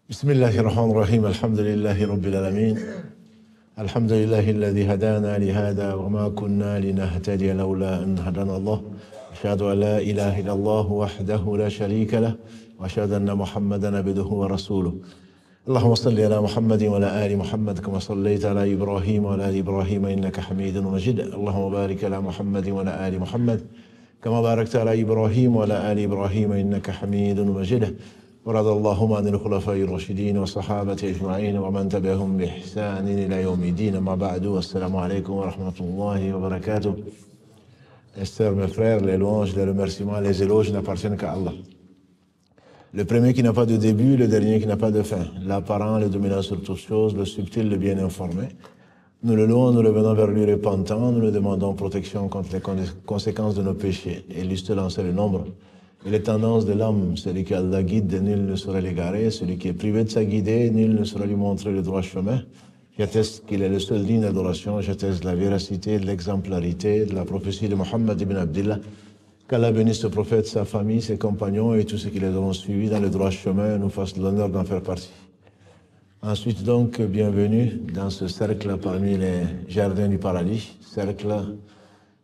بسم الله الرحمن الرحيم الحمد لله رب العالمين الحمد لله الذي هدانا لهذا وما كنا لنهتدي لولا أن هدانا الله أشهد أن لا إله إلا الله وحده لا شريك له وأشهد أن محمدا عبده ورسوله اللهم صل على محمد وعلى آل محمد كما صليت على إبراهيم وعلى آل إبراهيم إنك حميد مجيد اللهم بارك على محمد وعلى آل محمد كما باركت على إبراهيم وعلى آل إبراهيم إنك حميد مجيد ورضي اللهم عن الخلفاء الراشدين والصحابة أجمعين ومن تبعهم بإحسان إلى يوم الدين أما بعد والسلام عليكم ورحمة الله وبركاته. Mes sœurs, mes frères, les louanges, les remerciements, les éloges n'appartiennent qu'à Allah. Le premier qui n'a pas de début, le dernier qui n'a pas de fin. L'apparent, le dominant sur toutes choses, le subtil, le bien informé. Nous le louons, nous le venons vers lui repentant, nous le demandons protection contre les conséquences de nos péchés. Et lui seul en sait le nombre. Et les tendances de l'homme, celui qui Allah guide, nul ne saurait l'égarer. Celui qui est privé de sa guidée, nul ne saurait lui montrer le droit chemin. J'atteste qu'il est le seul digne d'adoration. J'atteste de la véracité, de l'exemplarité, de la prophétie de Mohammed ibn Abdillah. Qu'Allah bénisse ce prophète, sa famille, ses compagnons et tous ceux qui les auront suivis dans le droit chemin, nous fasse l'honneur d'en faire partie. Ensuite donc, bienvenue dans ce cercle parmi les jardins du paradis. Cercle,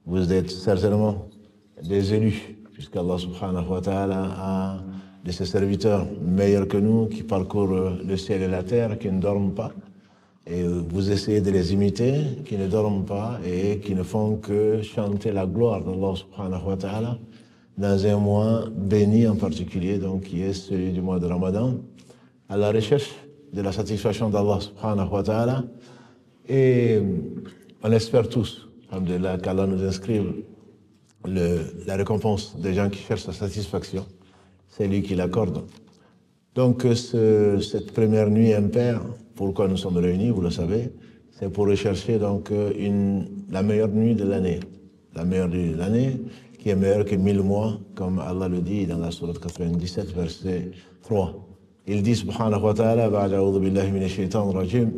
vous êtes certainement des élus, puisqu'Allah subhanahu wa ta'ala a de ses serviteurs meilleurs que nous, qui parcourent le ciel et la terre, qui ne dorment pas. Et vous essayez de les imiter, qui ne dorment pas et qui ne font que chanter la gloire d'Allah subhanahu wa ta'ala dans un mois béni en particulier, donc qui est celui du mois de Ramadan, à la recherche de la satisfaction d'Allah subhanahu wa ta'ala. Et on espère tous, alhamdulillah, qu'Allah nous inscrive la récompense des gens qui cherchent la satisfaction. C'est lui qui l'accorde. Donc cette première nuit impaire, pourquoi nous sommes réunis, vous le savez, c'est pour rechercher donc la meilleure nuit de l'année. La meilleure nuit de l'année, qui est meilleure que 1000 mois, comme Allah le dit dans la sourate 97, verset 3. Il dit subhanahu wa ta'ala, ba'da a'udhu billahi minash shaitanir rajim,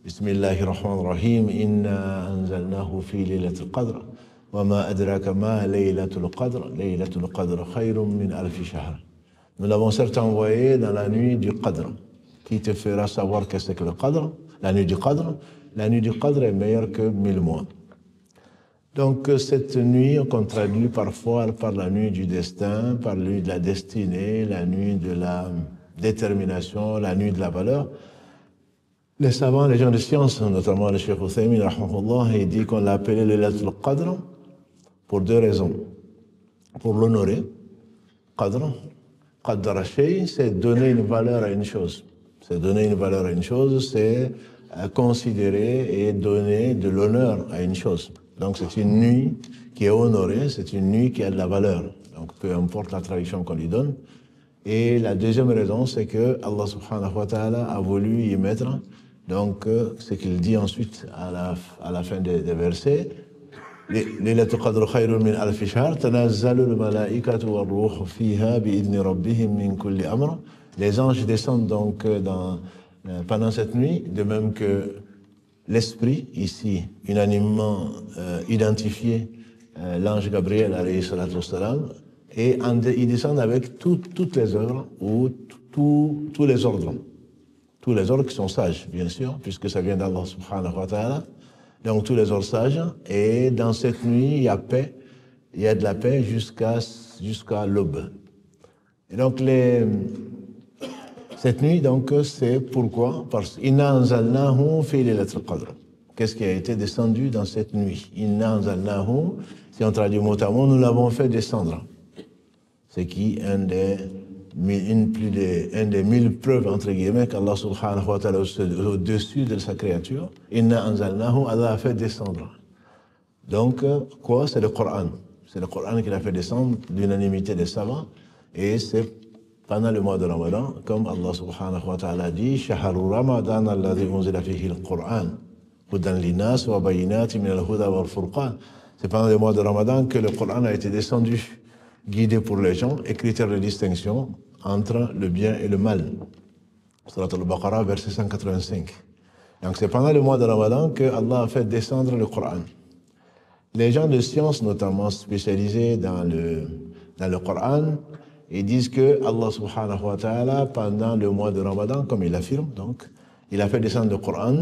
bismillahir rahmanir rahim, inna anzalnahu fi laylatil qadr, wa ma adraka ma laylatul qadr, laylatul qadr khayrun min alfi shahr. Nous l'avons certes envoyé dans la nuit du Qadr, qui te fera savoir qu'est-ce que le Qadr, la nuit du Qadr. La nuit du Qadr est meilleure que 1000 mois. Donc cette nuit, on traduit parfois par la nuit du destin, par la nuit de la destinée, la nuit de la détermination, la nuit de la valeur. Les savants, les gens de science, notamment le Cheikh Uthaymin, rahmahullah, il dit qu'on l'a appelé le Laylatul Qadr pour deux raisons. Pour l'honorer, Qadr, Qaddara shay, c'est donner une valeur à une chose. C'est donner une valeur à une chose, c'est considérer et donner de l'honneur à une chose. Donc c'est une nuit qui est honorée, c'est une nuit qui a de la valeur. Donc peu importe la traduction qu'on lui donne. Et la deuxième raison, c'est que Allah subhanahu wa ta'ala a voulu y mettre, donc ce qu'il dit ensuite à la fin des versets, Laylatul Qadr khayrun min alfi shahr, tanazzalu al-malaikatu war-ruhu fiha bi'idni rabbihim min kulli amr. Les anges descendent donc pendant cette nuit, de même que l'esprit, ici unanimement identifié, l'ange Gabriel alayhi salatu wassalam, et ils descendent avec toutes les œuvres ou tous les ordres. Tous les ordres qui sont sages, bien sûr, puisque ça vient d'Allah subhanahu wa ta'ala. Donc tous les ordres sages. Et dans cette nuit, il y a paix. Il y a de la paix jusqu'à l'aube. Et donc cette nuit, donc, c'est pourquoi? Parce Inna anzalnahu fi laylatil qadr. Qu'est-ce qui a été descendu dans cette nuit? Inna anzalnahu, si on traduit mot à mot, nous l'avons fait descendre. C'est qui un des 1000 preuves, entre guillemets, qu'Allah subhanahu wa ta'ala au-dessus de sa créature. Inna anzalnahu, Allah a fait descendre. Donc, quoi? C'est le Coran. C'est le Coran qui l'a fait descendre, l'unanimité des savants. Et c'est pendant le mois de Ramadan, comme Allah subhanahu wa ta'ala dit, Shahru Ramadan alladhi unzila fihi al-Qur'an, hudan linnas wa bayinatin min al-huda wal furqan. C'est pendant le mois de Ramadan que le Coran a été descendu, guidé pour les gens, et critère de distinction entre le bien et le mal. Surat al-Baqarah, verset 185. Donc c'est pendant le mois de Ramadan que Allah a fait descendre le Coran. Les gens de science, notamment spécialisés dans le Coran, ils disent que Allah subhanahu wa ta'ala, pendant le mois de Ramadan, comme il affirme, donc, il a fait descendre le Coran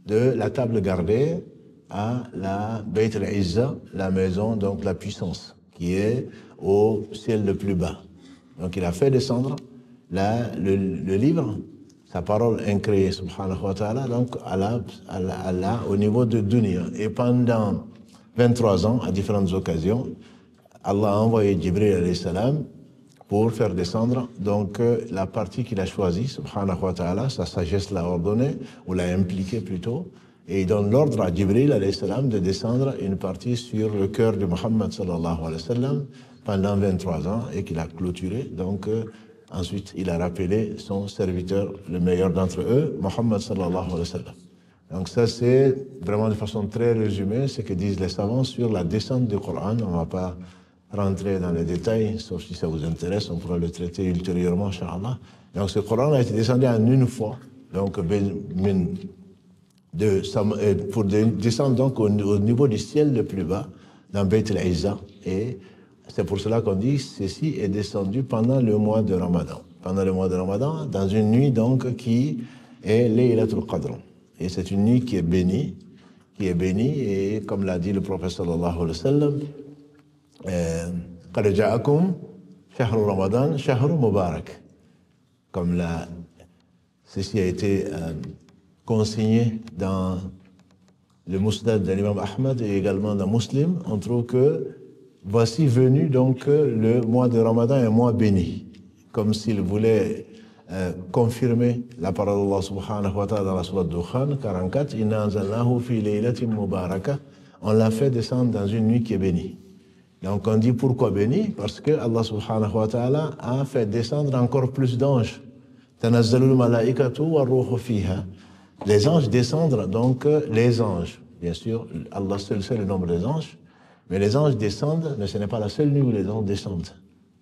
de la table gardée à la Bayt al-Izza, la maison, donc la puissance, qui est au ciel le plus bas. Donc il a fait descendre le livre, sa parole incréée, subhanahu wa ta'ala, donc au niveau de Dunya. Et pendant 23 ans, à différentes occasions, Allah a envoyé Jibril alayhi salam pour faire descendre donc la partie qu'il a choisie, subhanahu wa ta'ala, sa sagesse l'a ordonné, ou l'a impliqué plutôt, et il donne l'ordre à Jibril alayhi salam de descendre une partie sur le cœur de Muhammad sallallahu alayhi wa sallam pendant 23 ans et qu'il a clôturé. Donc ensuite il a rappelé son serviteur, le meilleur d'entre eux, Muhammad sallallahu alayhi wa sallam. Donc ça c'est vraiment de façon très résumée ce que disent les savants sur la descente du Coran. On ne va pas rentrer dans les détails, sauf si ça vous intéresse, on pourra le traiter ultérieurement, Inch'Allah. Donc ce Coran a été descendu en une fois, donc pour descendre donc au niveau du ciel le plus bas, dans Bayt al-Izza. Et c'est pour cela qu'on dit ceci est descendu pendant le mois de Ramadan. Pendant le mois de Ramadan, dans une nuit donc qui est Laylatul Qadr. Et c'est une nuit qui est bénie, et comme l'a dit le prophète sallallahu alayhi wa sallam, قَدْ جَاءَكُمْ شَهْرُ رَمَضَانَ شَهْرُ مُبَارَكَ. Comme ceci a été consigné dans le Musnad de l'imam Ahmad et également dans Muslim, on trouve que voici venu donc le mois de Ramadan, un mois béni, comme s'il voulait confirmer la parole d'Allah subhanahu wa ta'ala dans la sourate Dukhan 44, Inna anzalnahu fi laylatin mubaraka, on l'a fait descendre dans une nuit qui est bénie. Donc on dit pourquoi béni? Parce que Allah subhanahu wa ta'ala a fait descendre encore plus d'anges. Tanazzalul malaikatu wa ruhu fiha. Les anges descendent, donc les anges, bien sûr, Allah seul sait le nombre des anges, mais les anges descendent, mais ce n'est pas la seule nuit où les anges descendent.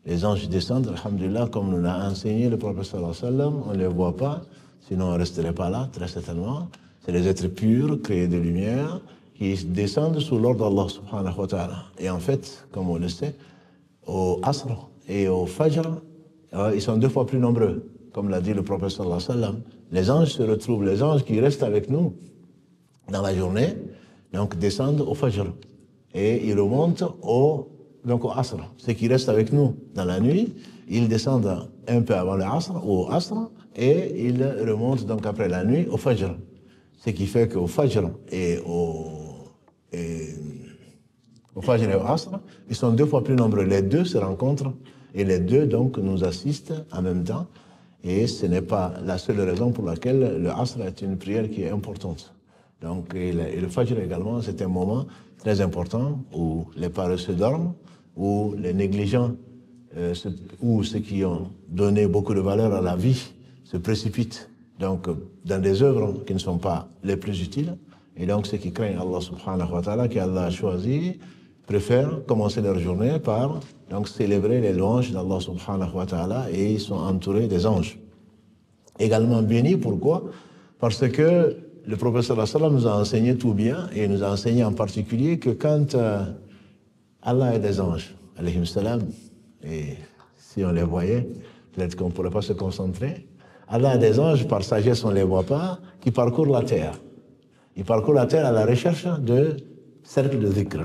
Les anges descendent, alhamdulillah, comme nous l'a enseigné le prophète sallallahu alayhi wa sallam, on ne les voit pas, sinon on ne resterait pas là, très certainement. C'est les êtres purs, créés de lumière, qui descendent sous l'ordre d'Allah subhanahu wa ta'ala. Et en fait, comme on le sait, au Asr et au Fajr, ils sont 2 fois plus nombreux. Comme l'a dit le prophète sallallahu alayhi wa sallam, les anges se retrouvent, les anges qui restent avec nous dans la journée, donc descendent au Fajr. Et ils remontent au Asr. Ceux qui restent avec nous dans la nuit, ils descendent un peu avant le Asr, au Asr, et ils remontent donc après la nuit au Fajr. Ce qui fait qu'au Fajr et au Fajr et au Asr, ils sont 2 fois plus nombreux. Les 2 se rencontrent et les 2 donc nous assistent en même temps. Et ce n'est pas la seule raison pour laquelle le Asr est une prière qui est importante. Donc, et le Fajr également, c'est un moment très important où les paresseux dorment, où les négligents, ou ceux qui ont donné beaucoup de valeur à la vie, se précipitent donc dans des œuvres qui ne sont pas les plus utiles. Et donc, ceux qui craignent Allah subhanahu wa ta'ala, qu'Allah a choisi, préfèrent commencer leur journée par donc célébrer les louanges d'Allah subhanahu wa ta'ala, et ils sont entourés des anges. Également bénis, pourquoi? Parce que le prophète sallallahu alayhi wa sallam nous a enseigné tout bien, et nous a enseigné en particulier que quand Allah a des anges, alayhim salam, et si on les voyait, peut-être qu'on ne pourrait pas se concentrer. Allah a des anges, par sagesse on ne les voit pas, qui parcourent la terre. Ils parcourent la terre à la recherche de cercles de dhikr,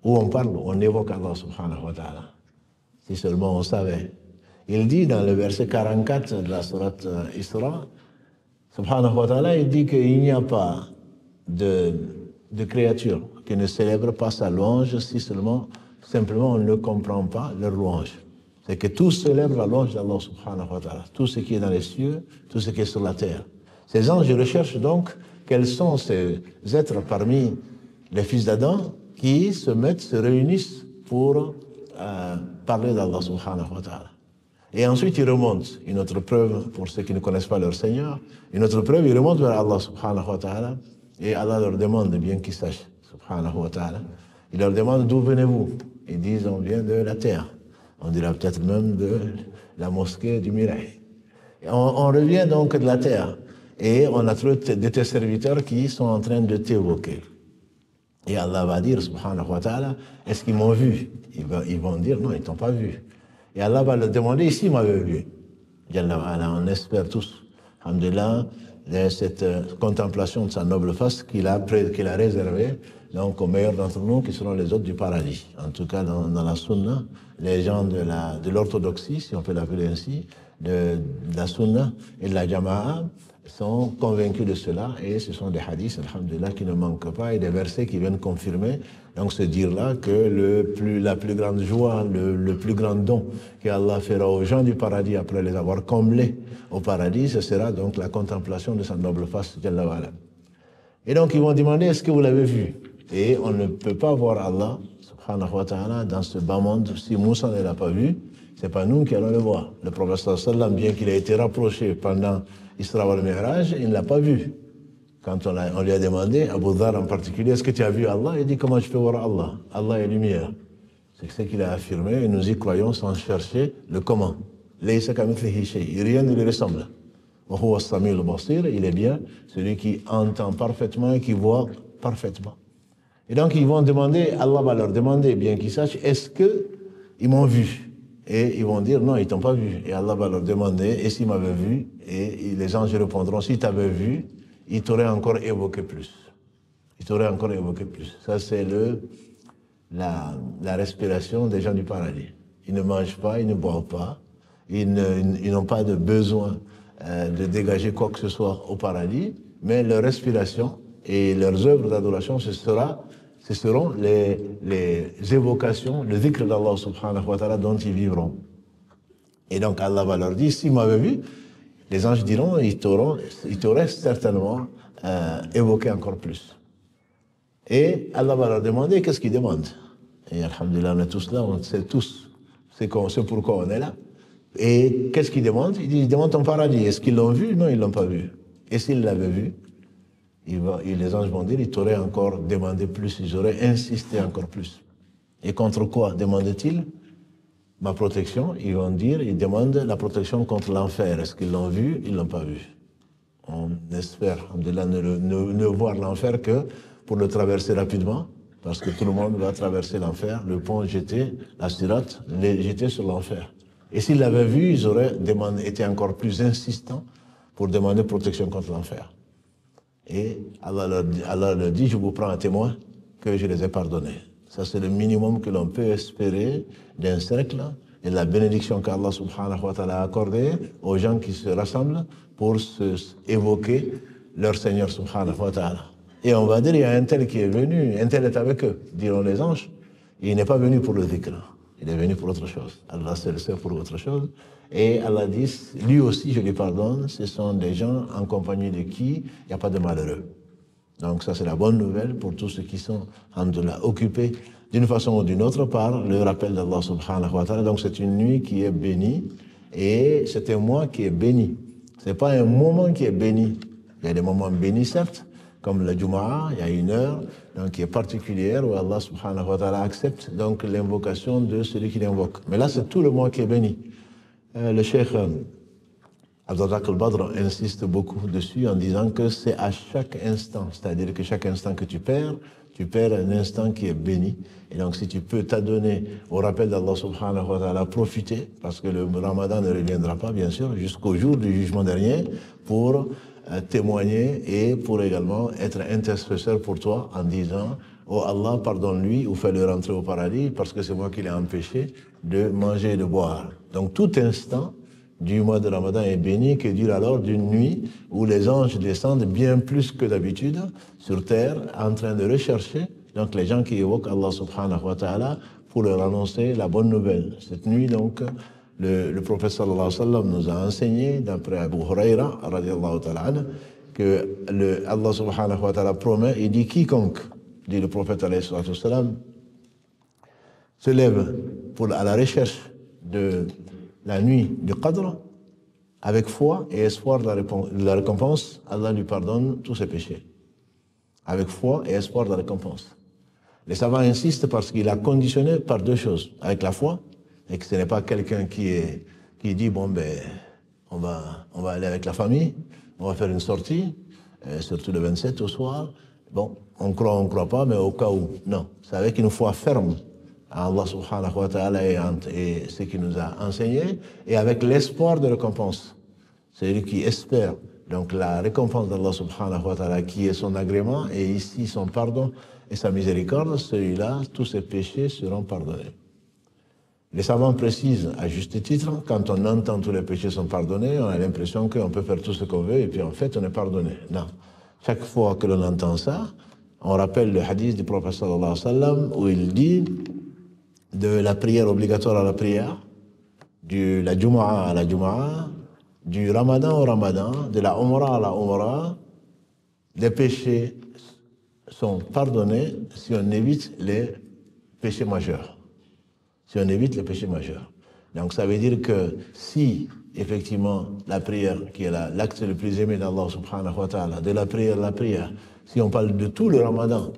où on parle, on évoque Allah subhanahu wa ta'ala. Si seulement on savait. Il dit dans le verset 44 de la sourate Isra, subhanahu wa ta'ala, il dit qu'il n'y a pas de créature qui ne célèbre pas sa louange si seulement, simplement on ne comprend pas leur louange. C'est que tous célèbrent la louange d'Allah subhanahu wa ta'ala. Tout ce qui est dans les cieux, tout ce qui est sur la terre. Ces anges recherchent donc quels sont ces êtres parmi les fils d'Adam qui se réunissent pour parler d'Allah subhanahu wa ta'ala. Et ensuite ils remontent. Une autre preuve pour ceux qui ne connaissent pas leur Seigneur, une autre preuve, ils remontent vers Allah subhanahu wa ta'ala, et Allah leur demande, bien qu'ils sachent, subhanahu wa ta'ala, il leur demande d'où venez-vous? Ils disent on vient de la terre. On dira peut-être même de la mosquée du Mirail. On revient donc de la terre. Et on a trouvé de tes serviteurs qui sont en train de t'évoquer. Et Allah va dire, subhanahu wa ta'ala, est-ce qu'ils m'ont vu? Ils vont dire, non, ils ne t'ont pas vu. Et Allah va leur demander, ici, il m'avait vu. On espère tous, alhamdoulilah, cette contemplation de sa noble face qu'il a réservée donc aux meilleurs d'entre nous qui seront les hôtes du paradis. En tout cas, dans la sunna, les gens de l'orthodoxie, si on peut l'appeler ainsi, de la sunna et de la jama'a, sont convaincus de cela, et ce sont des hadiths, alhamdulillah, qui ne manquent pas, et des versets qui viennent confirmer donc se dire là que la plus grande joie, le plus grand don qu'Allah fera aux gens du paradis après les avoir comblés au paradis, ce sera donc la contemplation de sa noble face, Jalla wa ala. Et donc ils vont demander, est-ce que vous l'avez vu? Et on ne peut pas voir Allah, subhanahu wa ta'ala, dans ce bas monde. Si Moussa ne l'a pas vu, c'est pas nous qui allons le voir. Le prophète sallam, bien qu'il ait été rapproché pendant Isra wal Mi'raj, il ne l'a pas vu. Quand on lui a demandé, Abu Dhar en particulier, est-ce que tu as vu Allah? Il dit, comment je peux voir Allah? Allah est lumière. C'est ce qu'il a affirmé, et nous y croyons sans chercher le comment. Laysa kamithlihi shay, rien ne lui ressemble. Wa huwa as-sami'ul basir, il est bien celui qui entend parfaitement et qui voit parfaitement. Et donc ils vont demander, Allah va leur demander, bien qu'ils sachent, est-ce qu'ils m'ont vu? Et ils vont dire, non, ils ne t'ont pas vu. Et Allah va leur demander, et s'ils m'avaient vu? Et les anges répondront, s'ils t'avaient vu, ils t'auraient encore évoqué plus. Ils t'auraient encore évoqué plus. Ça, c'est la respiration des gens du paradis. Ils ne mangent pas, ils ne boivent pas, ils n'ont pas de besoin de dégager quoi que ce soit au paradis, mais leur respiration et leurs œuvres d'adoration, ce seront les évocations, le dhikr d'Allah subhanahu wa ta'ala dont ils vivront. Et donc Allah va leur dire, s'ils m'avaient vu, les anges diront, ils t'auraient certainement évoqué encore plus. Et Allah va leur demander, qu'est-ce qu'ils demandent? Et alhamdulillah, on est tous là, on sait tous, c'est pourquoi on est là. Et qu'est-ce qu'ils demandent? Ils demandent ton paradis. Est-ce qu'ils l'ont vu? Non, ils ne l'ont pas vu. Et s'ils l'avaient vu, les anges vont dire, ils t'auraient encore demandé plus, ils auraient insisté encore plus. Et contre quoi demandent-ils? Ma protection. Ils vont dire, ils demandent la protection contre l'enfer. Est-ce qu'ils l'ont vu? Ils ne l'ont pas vu. On espère, alhamdulillah, ne voir l'enfer que pour le traverser rapidement, parce que tout le monde va traverser l'enfer, le pont jeté, la sirate, jeté sur l'enfer. Et s'ils l'avaient vu, ils auraient été encore plus insistants pour demander protection contre l'enfer. Et Allah leur dit, je vous prends à témoin que je les ai pardonnés. Ça, c'est le minimum que l'on peut espérer d'un cercle et de la bénédiction qu'Allah subhanahu wa ta'ala a accordée aux gens qui se rassemblent pour évoquer leur Seigneur subhanahu wa ta'ala. Et on va dire, il y a un tel qui est venu, un tel est avec eux, diront les anges. Il n'est pas venu pour le dhikr, il est venu pour autre chose. Allah seul sait pour autre chose. Et Allah dit, lui aussi je lui pardonne, ce sont des gens en compagnie de qui il n'y a pas de malheureux. Donc ça c'est la bonne nouvelle pour tous ceux qui sont, alhamdoulilah, occupés d'une façon ou d'une autre par le rappel d'Allah subhanahu wa ta'ala. Donc c'est une nuit qui est bénie et c'est un mois qui est béni. Ce n'est pas un moment qui est béni. Il y a des moments bénis certes, comme le Jumu'ah, il y a une heure donc, qui est particulière où Allah subhanahu wa ta'ala accepte donc l'invocation de celui qui l'invoque. Mais là c'est tout le mois qui est béni. Le cheikh Abdelrazak al-Badr insiste beaucoup dessus en disant que c'est à chaque instant, c'est-à-dire que chaque instant que tu perds un instant qui est béni. Et donc si tu peux t'adonner au rappel d'Allah subhanahu wa ta'ala, profiter, parce que le Ramadan ne reviendra pas bien sûr jusqu'au jour du jugement dernier, pour témoigner et pour également être intercesseur pour toi en disant « Oh Allah, pardonne-lui ou fais-le rentrer au paradis parce que c'est moi qui l'ai empêché de manger et de boire. » Donc tout instant du mois de Ramadan est béni, que dure alors d'une nuit où les anges descendent bien plus que d'habitude sur terre en train de rechercher donc les gens qui évoquent Allah subhanahu wa ta'ala pour leur annoncer la bonne nouvelle. Cette nuit donc, le prophète sallallahu alayhi wa sallam nous a enseigné, d'après Abu Huraira radiallahu ta'ala, que Allah subhanahu wa ta'ala promet, il dit quiconque, dit le prophète alayhi wa sallam, se lève à la recherche de la nuit du Qadr, avec foi et espoir de la récompense, Allah lui pardonne tous ses péchés. Avec foi et espoir de la récompense. Les savants insistent parce qu'il a conditionné par deux choses. Avec la foi, et que ce n'est pas quelqu'un qui dit, bon ben, on va aller avec la famille, on va faire une sortie, surtout le 27 au soir. Bon, on croit pas, mais au cas où. Non, c'est avec une foi ferme à Allah subhanahu wa ta'ala et ce qu'il nous a enseigné, et avec l'espoir de récompense. C'est lui qui espère donc la récompense d'Allah subhanahu wa ta'ala, qui est son agrément, et ici son pardon et sa miséricorde, celui-là, tous ses péchés seront pardonnés. Les savants précisent à juste titre, quand on entend tous les péchés sont pardonnés, on a l'impression qu'on peut faire tout ce qu'on veut et puis en fait on est pardonné. Non. Chaque fois que l'on entend ça, on rappelle le hadith du prophète sallallahu alayhi wa sallam où il dit de la prière obligatoire à la prière, de la Jumu'ah à la Jumu'ah, du Ramadan au Ramadan, de la Umrah à la Umrah, les péchés sont pardonnés si on évite les péchés majeurs. Si on évite les péchés majeurs. Donc ça veut dire que si, effectivement, la prière, qui est l'acte le plus aimé d'Allah subhanahu wa ta'ala, de la prière, si on parle de tout le Ramadan,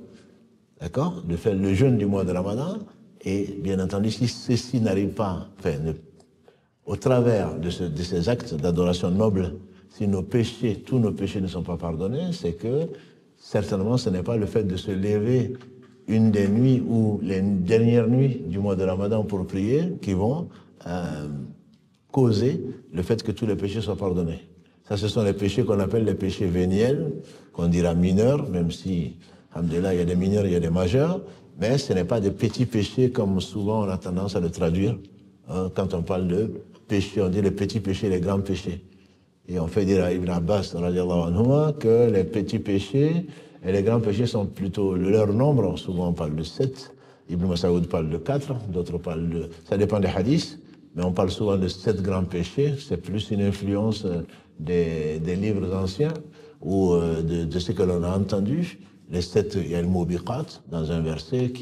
d'accord, de faire le jeûne du mois de Ramadan, et bien entendu, si ceci n'arrive pas, au travers de ces actes d'adoration noble, si nos péchés, tous nos péchés ne sont pas pardonnés, c'est que certainement ce n'est pas le fait de se lever une des nuits ou les dernières nuits du mois de Ramadan pour prier qui vont causer le fait que tous les péchés soient pardonnés. Ça, ce sont les péchés qu'on appelle les péchés véniels, qu'on dira mineurs, même si, alhamdoulilah, il y a des mineurs, il y a des majeurs, mais ce n'est pas des petits péchés comme souvent on a tendance à le traduire. Quand on parle de péchés, on dit les petits péchés, les grands péchés. Et on fait dire à Ibn Abbas, radiallahu anhu, que les petits péchés et les grands péchés sont plutôt leur nombre. Souvent on parle de 7, Ibn Mas'ud parle de 4, d'autres parlent de... Ça dépend des hadiths, mais on parle souvent de 7 grands péchés. C'est plus une influence des livres anciens ou de ce que l'on a entendu. Les 7, il y a le mot biqat dans un verset,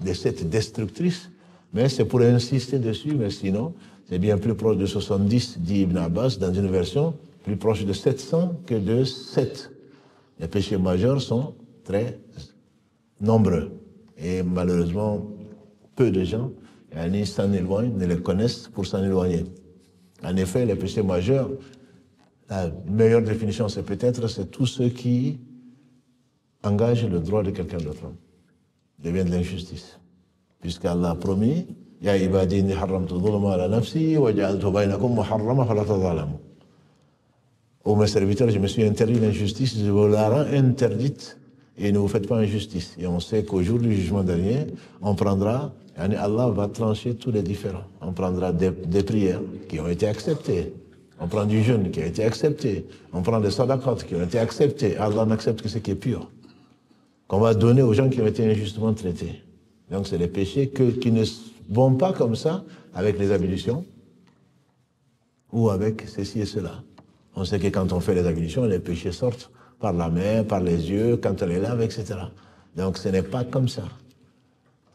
les 7 destructrices, mais c'est pour insister dessus, mais sinon, c'est bien plus proche de 70, dit Ibn Abbas, dans une version plus proche de 700 que de 7. Les péchés majeurs sont très nombreux. Et malheureusement, peu de gens s'en éloignent, ne les connaissent pour s'en éloigner. En effet, les péchés majeurs, la meilleure définition, c'est peut-être, c'est tous ceux qui engagent le droit de quelqu'un d'autre, deviennent de l'injustice. Puisqu'Allah a promis, Ya ibadi inni harramtu dhulma ala nafsi wa ja'altu bainakum muharrama fala tadhalamu. Ô mes serviteurs, je me suis interdit l'injustice, je vous la rends interdite et ne vous faites pas injustice. Et on sait qu'au jour du jugement dernier, on prendra, Allah va trancher tous les différends. On prendra des prières qui ont été acceptées. On prend du jeûne qui a été accepté. On prend des sadaqat qui ont été acceptés. Allah n'accepte que ce qui est pur. Qu'on va donner aux gens qui ont été injustement traités. Donc c'est des péchés qui ne vont pas comme ça avec les ablutions ou avec ceci et cela. On sait que quand on fait les ablutions, les péchés sortent par la main, par les yeux, quand on les lave, etc. Donc ce n'est pas comme ça.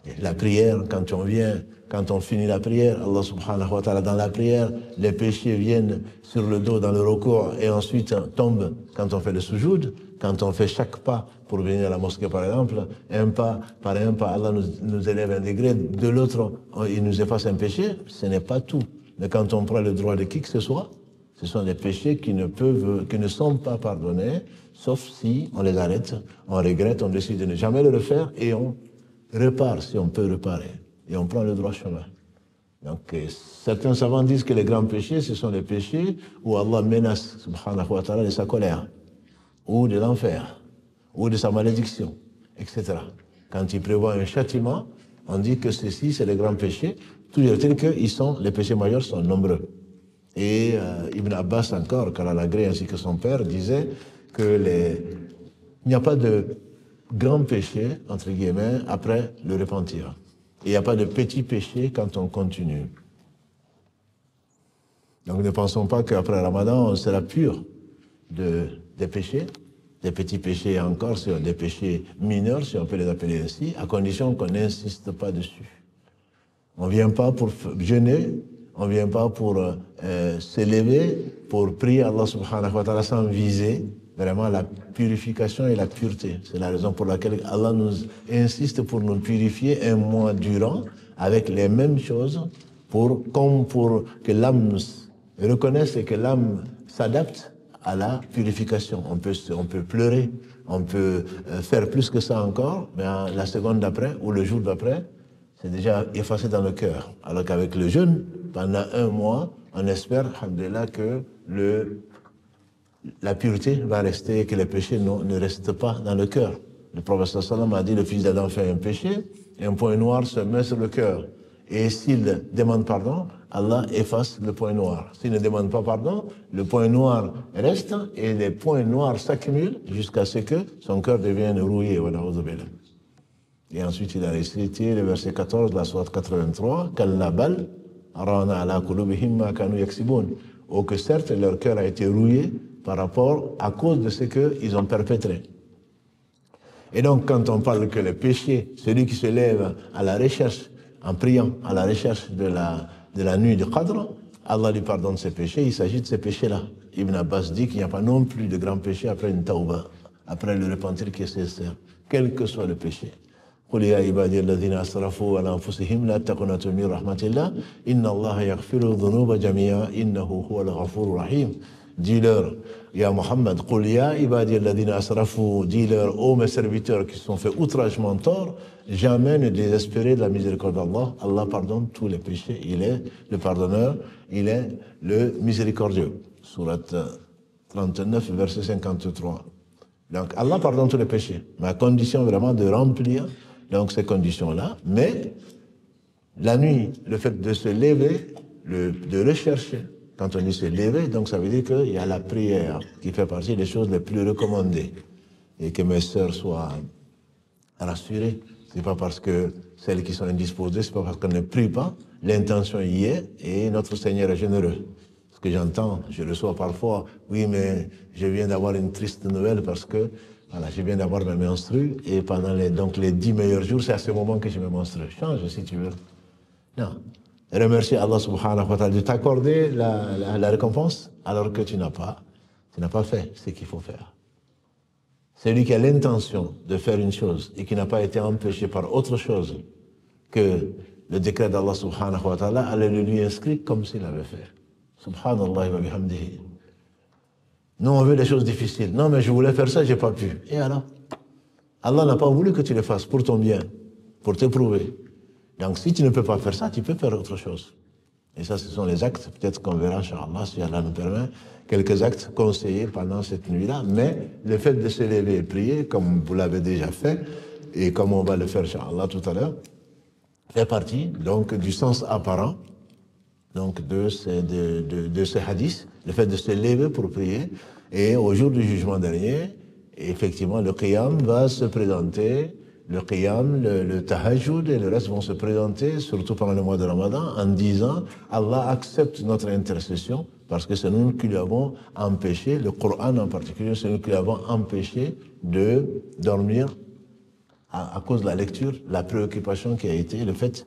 Et la prière, quand on finit la prière, Allah subhanahu wa ta'ala, dans la prière, les péchés viennent sur le dos dans le recours et ensuite tombent quand on fait le sujoud, quand on fait chaque pas pour venir à la mosquée par exemple, un pas par un pas, Allah nous élève un degré, de l'autre, il nous efface un péché, ce n'est pas tout. Mais quand on prend le droit de qui que ce soit, ce sont des péchés qui ne sont pas pardonnés, sauf si on les arrête, on regrette, on décide de ne jamais le refaire et on répare si on peut réparer. Et on prend le droit chemin. Donc, certains savants disent que les grands péchés, ce sont les péchés où Allah menace, subhanahu wa ta'ala, de sa colère, ou de l'enfer, ou de sa malédiction, etc. Quand il prévoit un châtiment, on dit que ceci, c'est les grands péchés. Toujours est-il que les péchés majeurs sont nombreux. Et Ibn Abbas encore, qu'Allah l'agrée ainsi que son père, disait que il n'y a pas de grand péché, entre guillemets, après le repentir. Et il n'y a pas de petit péché quand on continue. Donc ne pensons pas qu'après Ramadan, on sera pur des péchés, des petits péchés encore, des péchés mineurs, si on peut les appeler ainsi, à condition qu'on n'insiste pas dessus. On ne vient pas pour jeûner, on ne vient pas pour s'élever, pour prier Allah subhanahu wa ta'ala sans viser vraiment la purification et la pureté. C'est la raison pour laquelle Allah nous insiste pour nous purifier un mois durant avec les mêmes choses comme pour que l'âme reconnaisse et que l'âme s'adapte à la purification. On peut pleurer, on peut faire plus que ça encore, mais la seconde d'après ou le jour d'après, c'est déjà effacé dans le cœur. Alors qu'avec le jeûne, pendant 1 mois, on espère, alhamdoulilah, que la pureté va rester et que les péchés ne restent pas dans le cœur. Le prophète sallam a dit, le fils d'Adam fait un péché, et un point noir se met sur le cœur. Et s'il demande pardon, Allah efface le point noir. S'il ne demande pas pardon, le point noir reste et les points noirs s'accumulent jusqu'à ce que son cœur devienne rouillé. Et ensuite, il a récité le verset 14 de la sourate 83, Kallabal, Rana ala kulubihim ma kanu yaksibun. Ou que certes, leur cœur a été rouillé à cause de ce qu'ils ont perpétré. Et donc, quand on parle que le péché, celui qui se lève à la recherche, en priant à la recherche de la nuit du Qadr, Allah lui pardonne ses péchés, il s'agit de ces péchés-là. Ibn Abbas dit qu'il n'y a pas non plus de grands péchés après une tawbah, après le repentir qui est sincère, quel que soit le péché. قل يا عبادي الذين أسرفوا على أنفسهم لا تقنطوا من رحمة الله إن الله يغفر الذنوب جميعا إنه هو الغفور الرحيم. Dis-leur, Ya Muhammad, قل يا عبادي الذين أسرفوا, dis-leur, ô mes serviteurs qui sont fait outragement tort, jamais ne désespérez de la miséricorde d'Allah. Allah pardonne tous les péchés. Il est le pardonneur, il est le miséricordieux. Sourate 39, verset 53. Donc Allah pardonne tous les péchés, mais à condition vraiment de remplir donc ces conditions-là. Mais la nuit, le fait de se lever, de rechercher, quand on dit se lever, donc ça veut dire qu'il y a la prière qui fait partie des choses les plus recommandées. Et que mes sœurs soient rassurées. C'est pas parce que celles qui sont indisposées, c'est pas parce qu'on ne prie pas, l'intention y est et notre Seigneur est généreux. Ce que j'entends, je reçois parfois, oui, mais je viens d'avoir une triste nouvelle parce que voilà, je viens d'avoir ma menstrue et pendant les 10 meilleurs jours, c'est à ce moment que je me menstrue. Change si tu veux. Non. Remercie Allah subhanahu wa ta'ala de t'accorder la récompense alors que tu n'as pas fait ce qu'il faut faire. Celui qui a l'intention de faire une chose et qui n'a pas été empêché par autre chose que le décret d'Allah subhanahu wa ta'ala, Allah le lui inscrit comme s'il avait fait. Subhanallah wa bihamdihi. Nous, on veut des choses difficiles. Non, mais je voulais faire ça, j'ai pas pu. Et alors? Allah n'a pas voulu que tu le fasses pour ton bien, pour t'éprouver. Donc, si tu ne peux pas faire ça, tu peux faire autre chose. Et ça, ce sont les actes, peut-être qu'on verra, Inch'Allah, si Allah nous permet, quelques actes conseillés pendant cette nuit-là. Mais le fait de se lever et prier, comme vous l'avez déjà fait, et comme on va le faire, Inch'Allah, tout à l'heure, fait partie, donc, du sens apparent, donc, de ces hadiths, le fait de se lever pour prier. Et au jour du jugement dernier, effectivement, le qiyam va se présenter, le qiyam, le tahajjud et le reste vont se présenter, surtout pendant le mois de Ramadan, en disant Allah accepte notre intercession parce que c'est nous qui lui avons empêché, le Coran en particulier, c'est nous qui lui avons empêché de dormir à cause de la lecture, la préoccupation qui a été le fait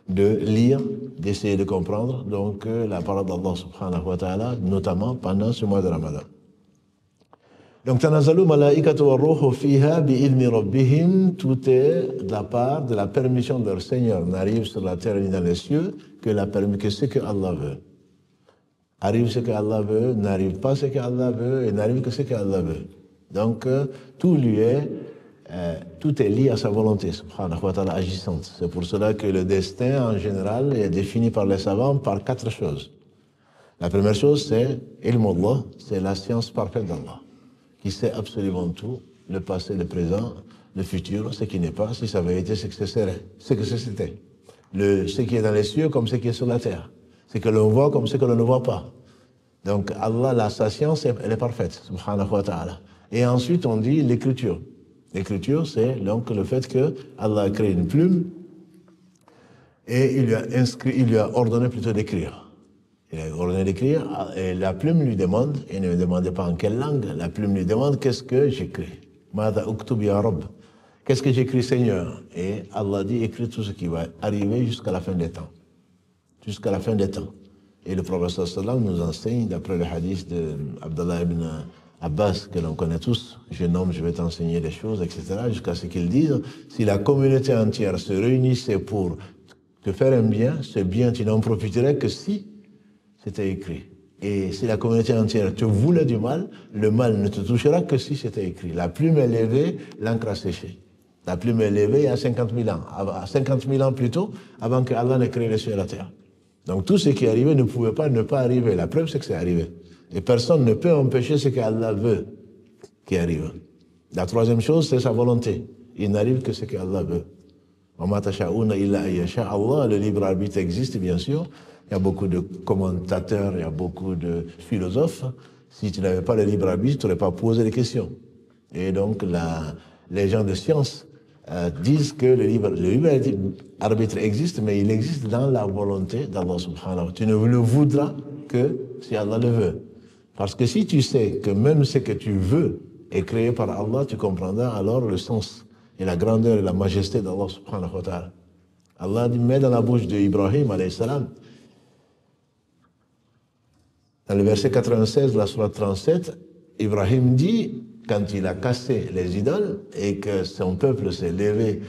de lire, d'essayer de comprendre donc la parole d'Allah subhanahu wa ta'ala, notamment pendant ce mois de Ramadan. Donc, Tanazalu malaikatu wa ruhu fiha bi'idni rabbihim, tout est de la part de la permission de leur Seigneur, n'arrive sur la terre ni dans les cieux que ce que Allah veut. Arrive ce que Allah veut, n'arrive pas ce que Allah veut, et n'arrive que ce que Allah veut. Donc, tout est lié à sa volonté, subhanahu wa ta'ala, agissante. C'est pour cela que le destin, en général, est défini par les savants par 4 choses. La première chose, c'est ilm Allah, c'est la science parfaite d'Allah, qui sait absolument tout, le passé, le présent, le futur, ce qui n'est pas, si ça avait été, ce que ce serait, ce que c'était. Ce qui est dans les cieux comme ce qui est sur la terre. Ce que l'on voit comme ce que l'on ne voit pas. Donc, Allah, sa science, elle est parfaite, subhanahu wa ta'ala. Et ensuite, on dit l'écriture. L'écriture, c'est donc le fait que Allah a créé une plume et il lui a ordonné plutôt d'écrire. Il a ordonné d'écrire et la plume lui demande, il ne me demandait pas en quelle langue, la plume lui demande qu'est-ce que j'écris. Mada uktub ya Rabb. Qu'est-ce que j'écris, Seigneur? Et Allah dit, écris tout ce qui va arriver jusqu'à la fin des temps. Jusqu'à la fin des temps. Et le prophète sallallahu nous enseigne, d'après le hadith d'Abdallah ibn Abbas, que l'on connaît tous, jeune homme, je vais t'enseigner des choses, etc., jusqu'à ce qu'ils disent, si la communauté entière se réunissait pour te faire un bien, ce bien, tu n'en profiterais que si c'était écrit. Et si la communauté entière te voulait du mal, le mal ne te touchera que si c'était écrit. La plume est levée, l'encre a séché. La plume est levée il y a 50 000 ans. 50 000 ans plus tôt, avant que Allah n'ait créé les cieux et la terre. Donc tout ce qui est arrivé ne pouvait pas ne pas arriver. La preuve, c'est que c'est arrivé. Et personne ne peut empêcher ce qu'Allah veut qui arrive. La troisième chose, c'est sa volonté. Il n'arrive que ce qu'Allah veut. Allah, le libre arbitre existe, bien sûr. Il y a beaucoup de commentateurs, il y a beaucoup de philosophes. Si tu n'avais pas le libre arbitre, tu n'aurais pas posé les questions. Et donc, les gens de science disent que le libre arbitre existe, mais il existe dans la volonté d'Allah subhanahu wa ta'ala. Tu ne le voudras que si Allah le veut. Parce que si tu sais que même ce que tu veux est créé par Allah, tu comprendras alors le sens et la grandeur et la majesté d'Allah subhanahu wa ta'ala. Allah met dans la bouche d'Ibrahim, alayhi salam, dans le verset 96 de la sourate 37, Ibrahim dit, quand il a cassé les idoles et que son peuple s'est levé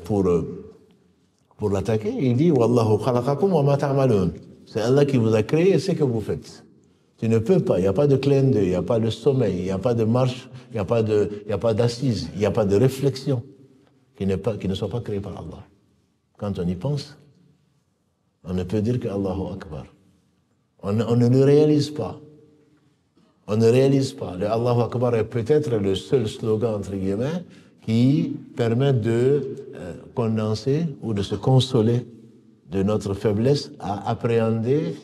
pour l'attaquer, il dit, Wallahu khalaqakum wa ma ta'malun. C'est Allah qui vous a créé et c'est ce que vous faites. Tu ne peux pas, il n'y a pas de clin d'œil, il n'y a pas de sommeil, il n'y a pas de marche, il n'y a pas d'assise, il n'y a pas de réflexion qui ne soit pas créée par Allah. Quand on y pense, on ne peut dire que Allahu Akbar. On ne le réalise pas. On ne réalise pas. Le Allahu Akbar est peut-être le seul slogan, entre guillemets, qui permet de condenser ou de se consoler de notre faiblesse à appréhender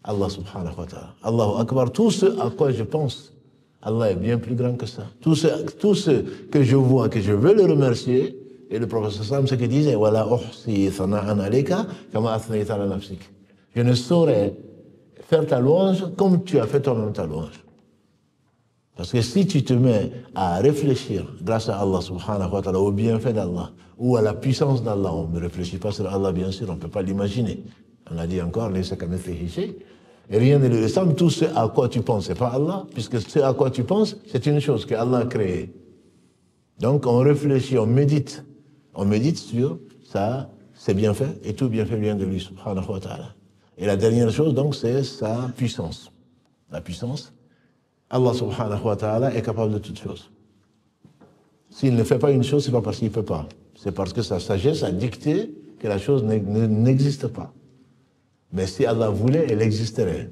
Allah subhanahu wa ta'ala. Allahu Akbar, tout ce à quoi je pense, Allah est bien plus grand que ça. Tout ce que je vois, que je veux le remercier, et le prophète sallam, ce qu'il disait, Wala uhsi thana'an alayka kama athnayta ala nafsik. Je ne saurais faire ta louange comme tu as fait toi-même ta louange. Parce que si tu te mets à réfléchir, grâce à Allah subhanahu wa ta'ala, au bienfait d'Allah, ou à la puissance d'Allah, on ne réfléchit pas sur Allah, bien sûr, on ne peut pas l'imaginer. On a dit encore, et rien ne lui ressemble, tout ce à quoi tu penses, c'est pas Allah, puisque ce à quoi tu penses, c'est une chose que Allah a créée. Donc on réfléchit, on médite sur ça, c'est bien fait, et tout bien fait vient de lui, subhanahu wa ta'ala. Et la dernière chose, donc, c'est sa puissance. La puissance, Allah subhanahu wa ta'ala est capable de toutes choses. S'il ne fait pas une chose, c'est pas parce qu'il ne peut pas. C'est parce que sa sagesse a dicté que la chose n'existe pas. Mais si Allah voulait, elle existerait.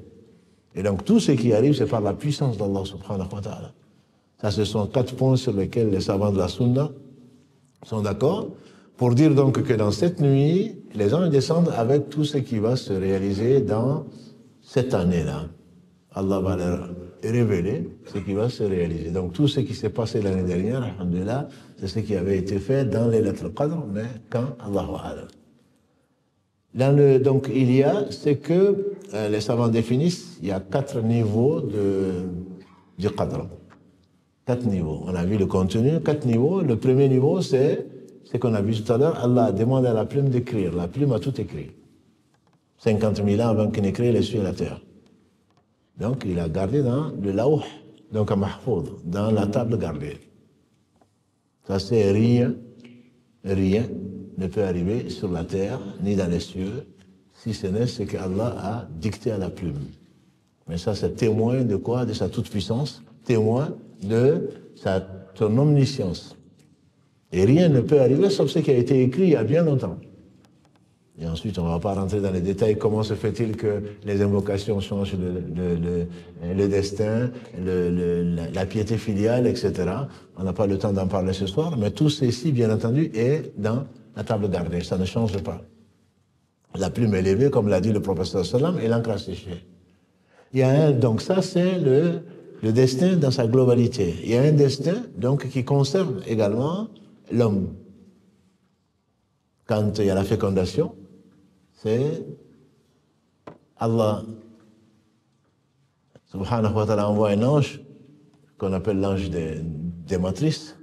Et donc tout ce qui arrive, c'est par la puissance d'Allah subhanahu wa ta'ala. Ça, ce sont 4 points sur lesquels les savants de la Sunna sont d'accord, pour dire donc que dans cette nuit, les anges descendent avec tout ce qui va se réaliser dans cette année-là. Allah va leur révéler ce qui va se réaliser. Donc tout ce qui s'est passé l'année dernière, alhamdulillah, c'est ce qui avait été fait dans les lettres Qadr, mais quand Allahu A'lam. Donc il y a ce que les savants définissent, il y a 4 niveaux du Qadr. 4 niveaux. On a vu le contenu, 4 niveaux. Le premier niveau, c'est ce qu'on a vu tout à l'heure. Allah demande à la plume d'écrire. La plume a tout écrit. 50 000 ans avant qu'il n'ait créé les cieux et la terre. Donc il a gardé dans le lawh, donc à mahfoud, dans la table gardée. Ça c'est rien ne peut arriver sur la terre ni dans les cieux si ce n'est ce qu'Allah a dicté à la plume. Mais ça c'est témoin de quoi? De sa toute-puissance, témoin de son omniscience. Et rien ne peut arriver sauf ce qui a été écrit il y a bien longtemps. Et ensuite, on ne va pas rentrer dans les détails. Comment se fait-il que les invocations changent le destin, la piété filiale, etc. On n'a pas le temps d'en parler ce soir, mais tout ceci, bien entendu, est dans la table gardée. Ça ne change pas. La plume est levée, comme l'a dit le professeur sallam, et l'encre a séché. Donc ça, c'est le destin dans sa globalité. Il y a un destin donc, qui concerne également l'homme. Quand il y a la fécondation, c'est Allah subhanahu wa ta'ala envoie un ange qu'on appelle l'ange des matrices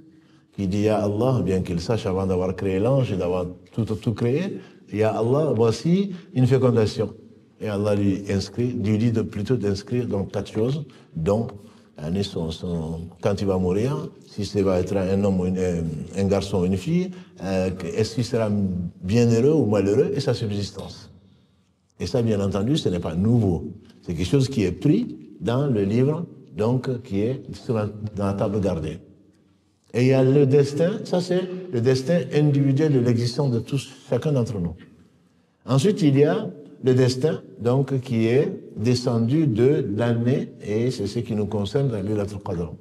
qui dit Ya Allah, bien qu'il sache avant d'avoir créé l'ange et d'avoir tout créé, Ya Allah, voici une fécondation. Et Allah lui dit plutôt d'inscrire donc 4 choses, dont quand il va mourir, si ça va être un homme, un garçon ou une fille, est-ce qu'il sera bienheureux ou malheureux, et sa subsistance. Et ça, bien entendu, ce n'est pas nouveau. C'est quelque chose qui est pris dans le livre, donc qui est dans la table gardée. Et il y a le destin, ça c'est le destin individuel de l'existence de tous, chacun d'entre nous. Ensuite, il y a le destin, donc, qui est descendu de l'année, et c'est ce qui nous concerne dans Laylatul Qadr.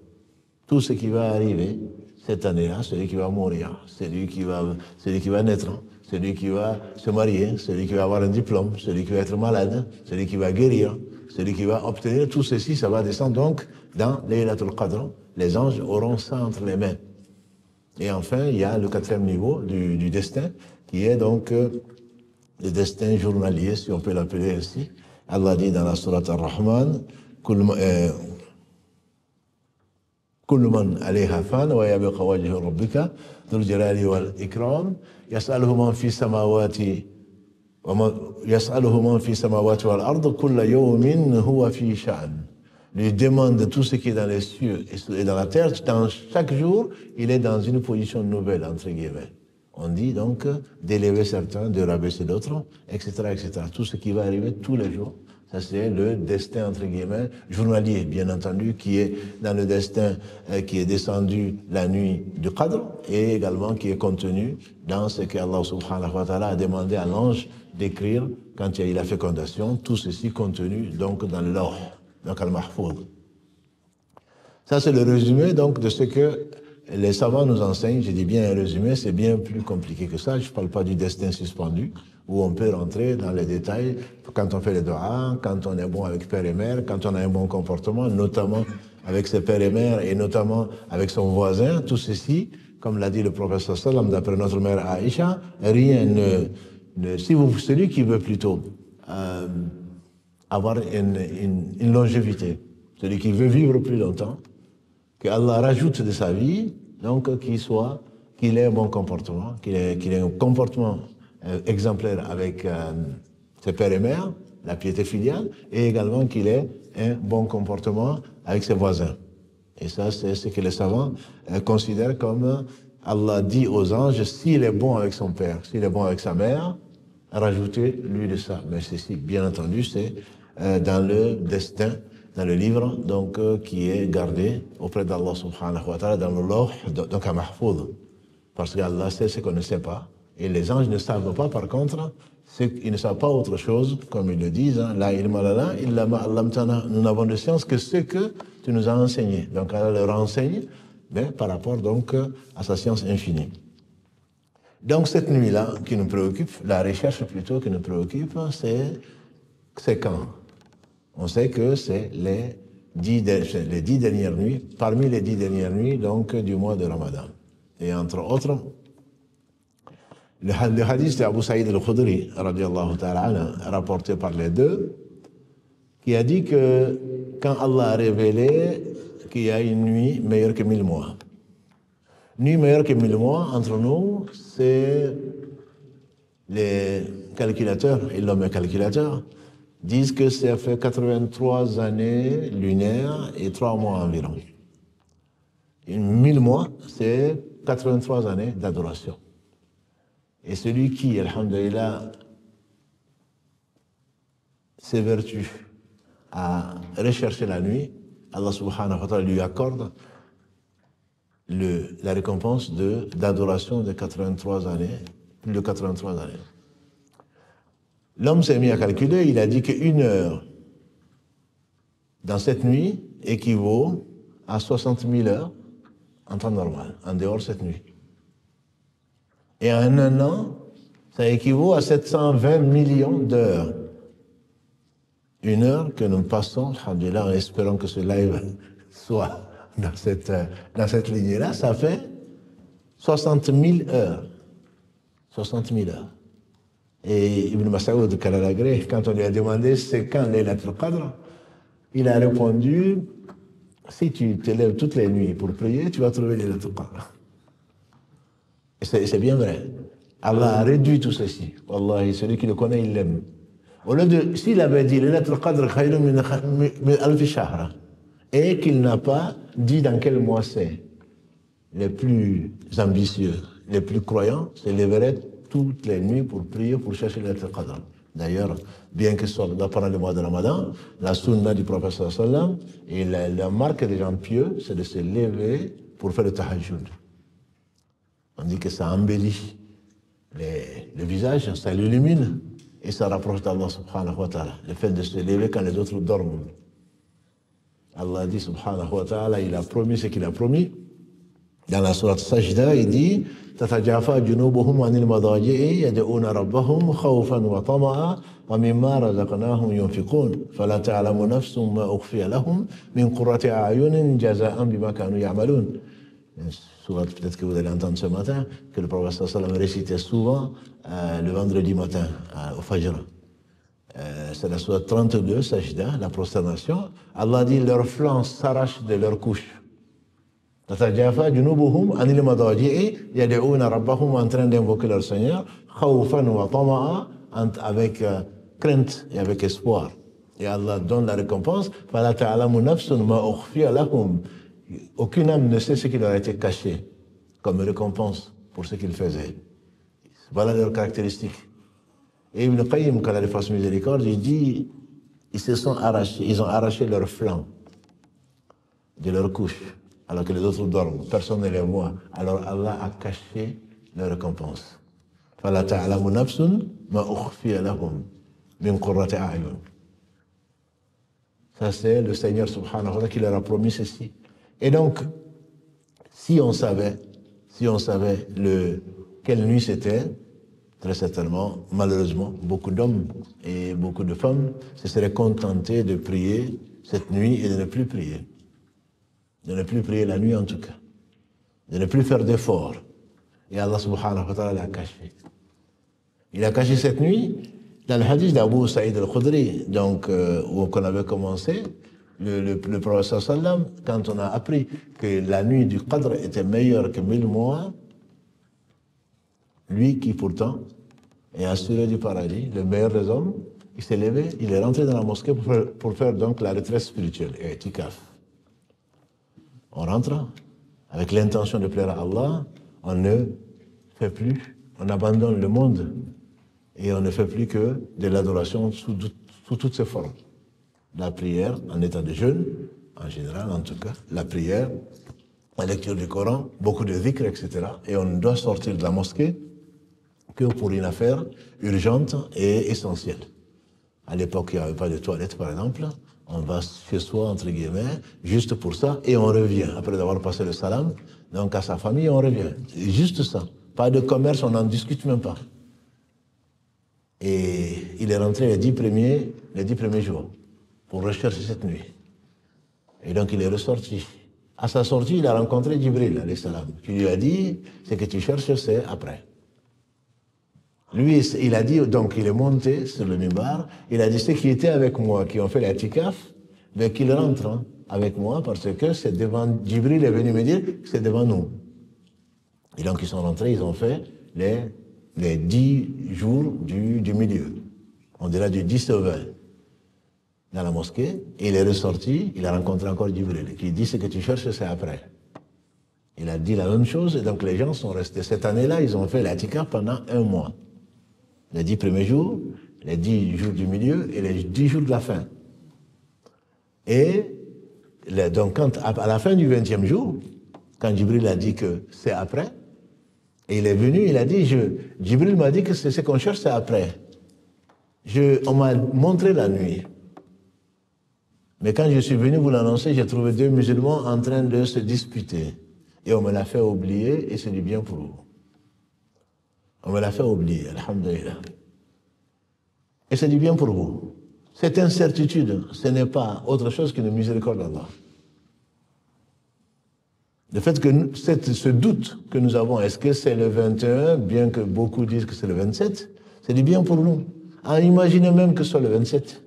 Tout ce qui va arriver cette année-là, celui qui va mourir, celui qui va naître, celui qui va se marier, celui qui va avoir un diplôme, celui qui va être malade, celui qui va guérir, celui qui va obtenir, tout ceci, ça va descendre donc dans Laylatul Qadr. Les anges auront ça entre les mains. Et enfin, il y a le quatrième niveau du destin, qui est donc le destin journalier, si on peut l'appeler ainsi. Allah dit dans la sourate Ar-Rahman, كل من عليها فان ويبقى وجه ربك ذو الجلال والإكرام يسأله من في السماوات والأرض كل يوم هو في شأن. Lui demande tout ce qui est dans les cieux et dans la terre. Dans chaque jour, il est dans une position nouvelle, entre guillemets. On dit donc d'élever certains, de rabaisser d'autres, etc., etc. Tout ce qui va arriver tous les jours. Ça, c'est le destin, entre guillemets, journalier, bien entendu, qui est dans le destin qui est descendu la nuit du Qadr et également qui est contenu dans ce que Allah subhanahu wa ta'ala a demandé à l'ange d'écrire quand il y a eu la fécondation, tout ceci contenu donc dans le Lawh, donc al-Mahfouz. Ça, c'est le résumé donc de ce que les savants nous enseignent. Je dis bien un résumé, c'est bien plus compliqué que ça. Je ne parle pas du destin suspendu, où on peut rentrer dans les détails quand on fait les doigts, quand on est bon avec père et mère, quand on a un bon comportement, notamment avec ses pères et mères et notamment avec son voisin. Tout ceci, comme l'a dit le professeur Sallam, d'après notre mère Aïcha, rien celui qui veut plutôt avoir une longévité, celui qui veut vivre plus longtemps, que Allah rajoute de sa vie, donc qu'il ait un bon comportement, qu'il ait un comportement exemplaire avec ses pères et mères, la piété filiale, et également qu'il ait un bon comportement avec ses voisins. Et ça, c'est ce que les savants considèrent comme Allah dit aux anges, s'il est bon avec son père, s'il est bon avec sa mère, rajoutez-lui de ça. Mais ceci, bien entendu, c'est dans le destin, dans le livre donc, qui est gardé auprès d'Allah subhanahu wa ta'ala, dans le Lawh, donc à Mahfouz. Parce qu'Allah sait ce qu'on ne sait pas. Et les anges ne savent pas, par contre, ils ne savent pas autre chose, comme ils le disent, hein, la ilma lana illa ma allamtana. Nous n'avons de science que ce que tu nous as enseigné. Donc Allah leur enseigne, mais par rapport donc à sa science infinie. Donc cette nuit-là qui nous préoccupe, la recherche plutôt qui nous préoccupe, c'est quand? On sait que c'est les 10 dernières nuits, parmi les 10 dernières nuits donc du mois de Ramadan. Et entre autres, le hadith d'Abu Saïd al-Khudri, radiallahu ta'ala, rapporté par les deux, qui a dit que quand Allah a révélé qu'il y a une nuit meilleure que 1000 mois. Nuit meilleure que 1000 mois, entre nous, c'est les calculateurs, et l'homme est calculateur, disent que ça fait 83 années lunaires et 3 mois environ. 1000 mois, c'est 83 années d'adoration. Et celui qui, alhamdulillah, s'évertue à rechercher la nuit, Allah subhanahu wa ta'ala lui accorde la récompense d'adoration de 83 années, plus de 83 années. L'homme s'est mis à calculer, il a dit qu'une heure dans cette nuit équivaut à 60 000 heures en temps normal, en dehors de cette nuit. Et en un an, ça équivaut à 720 millions d'heures. Une heure que nous passons, alhamdulillah, en espérant que ce live soit dans cette lignée-là, ça fait 60 000 heures. 60 000 heures. Et Ibn Mas'ud Kalalagré, quand on lui a demandé c'est quand Laylatul Qadr, il a répondu, si tu te lèves toutes les nuits pour prier, tu vas trouver Laylatul Qadr. Et c'est bien vrai. Allah a réduit tout ceci. Wallahi, celui qui le connaît, il l'aime. Au lieu de, s'il avait dit Laylatul Qadr khayrun min alfi shahr, et qu'il n'a pas dit dans quel mois c'est, les plus ambitieux, les plus croyants se lèveraient toutes les nuits pour prier, pour chercher Laylatul Qadr. D'ailleurs, bien que ce soit pendant le mois de Ramadan, la sunna du prophète sallam et la marque des gens pieux, c'est de se lever pour faire le tahajjud. On dit que ça embellit le visage, ça l'illumine et ça rapproche d'Allah subhanahu wa ta'ala. Le fait de se lever quand les autres dorment. Allah dit subhanahu wa ta'ala, il a promis ce qu'il a promis. Dans la sourate Sajda, il dit تتجافى جنوبهم عن المضاجع يدعون ربهم خوفا وطمعا ومما رزقناهم ينفقون فلا تعلم نفس ما أخفي لهم من قرة أعين جزاء بما كانوا يعملون. Sourate peut-être que vous allez entendre ce matin que le prophète sallallahu alayhi wa sallam récitait souvent le vendredi matin au Fajr. C'est la sourate 32, Sajda, la prosternation. Allah dit leurs flancs s'arrachent de leurs couches. تتجافى جنوبهم عن المضاجع يدعون ربهم en train d'invoquer leur Seigneur خوفا وطمعا avec crainte et avec espoir. Et Allah donne la récompense. فلا تعلم نفس ما أخفي لهم. Aucune âme ne sait ce qui leur a été caché comme récompense pour ce qu'ils faisaient. Voilà leurs caractéristiques. Et Ibn Qayyim, quand il fasse miséricorde, il dit ils se sont arrachés, ils ont arraché leurs flancs de leur couche. Alors que les autres dorment, personne ne les voit. Alors Allah a caché leur récompense. فَلَا تَعْلَمُ نَفْسٌ مَا أُخْفِيَ لَهُمْ مِنْ قُرَّةِ أَعْيُنٍ. Ça c'est le Seigneur subhanahu wa ta'ala qui leur a promis ceci. Et donc, si on savait quelle nuit c'était, très certainement, malheureusement, beaucoup d'hommes et beaucoup de femmes se seraient contentés de prier cette nuit et de ne plus prier. De ne plus prier la nuit en tout cas, de ne plus faire d'efforts. Et Allah subhanahu wa ta'ala l'a caché. Il a caché cette nuit dans le hadith d'Abu Saïd al-Khudri, donc où on avait commencé, le prophète sallam, quand on a appris que la nuit du Qadr était meilleure que 1000 mois, lui qui pourtant est assuré du paradis, le meilleur des hommes, il s'est levé, il est rentré dans la mosquée pour faire donc la retraite spirituelle, et itikaf. On rentre avec l'intention de plaire à Allah, on ne fait plus, on abandonne le monde et on ne fait plus que de l'adoration sous toutes ses formes. La prière en état de jeûne, en général en tout cas, la prière, la lecture du Coran, beaucoup de dhikr, etc. Et on ne doit sortir de la mosquée que pour une affaire urgente et essentielle. À l'époque, il n'y avait pas de toilette par exemple. On va chez soi, entre guillemets, juste pour ça, et on revient. Après avoir passé le salam, donc à sa famille, on revient. Juste ça. Pas de commerce, on n'en discute même pas. Et il est rentré les 10 premiers jours pour rechercher cette nuit. Et donc il est ressorti. À sa sortie, il a rencontré Jibril, alayhi salam, qui lui a dit, ce que tu cherches, c'est après. Lui, il a dit, donc il est monté sur le mimbar, il a dit ceux qui étaient avec moi, qui ont fait l'itikaf, mais qu'ils rentrent avec moi parce que c'est devant, Jibril est venu me dire que c'est devant nous. Et donc ils sont rentrés, ils ont fait les 10 jours du milieu. On dirait du 10 au 20 dans la mosquée, et il est ressorti, il a rencontré encore Jibril, qui dit ce que tu cherches, c'est après. Il a dit la même chose, et donc les gens sont restés. Cette année-là, ils ont fait l'itikaf pendant 1 mois. Les 10 premiers jours, les 10 jours du milieu et les 10 jours de la fin. Et donc, à la fin du 20e jour, quand Jibril a dit que c'est après, et il est venu, il a dit, Jibril m'a dit que c'est ce qu'on cherche, c'est après. On m'a montré la nuit. Mais quand je suis venu vous l'annoncer, j'ai trouvé 2 musulmans en train de se disputer. Et on me l'a fait oublier, et c'est du bien pour vous. On me l'a fait oublier, alhamdulillah. Et c'est du bien pour vous. Cette incertitude, ce n'est pas autre chose qu'une miséricorde d'Allah. Le fait que ce doute que nous avons, est-ce que c'est le 21, bien que beaucoup disent que c'est le 27, c'est du bien pour nous. Imaginez même que ce soit le 27.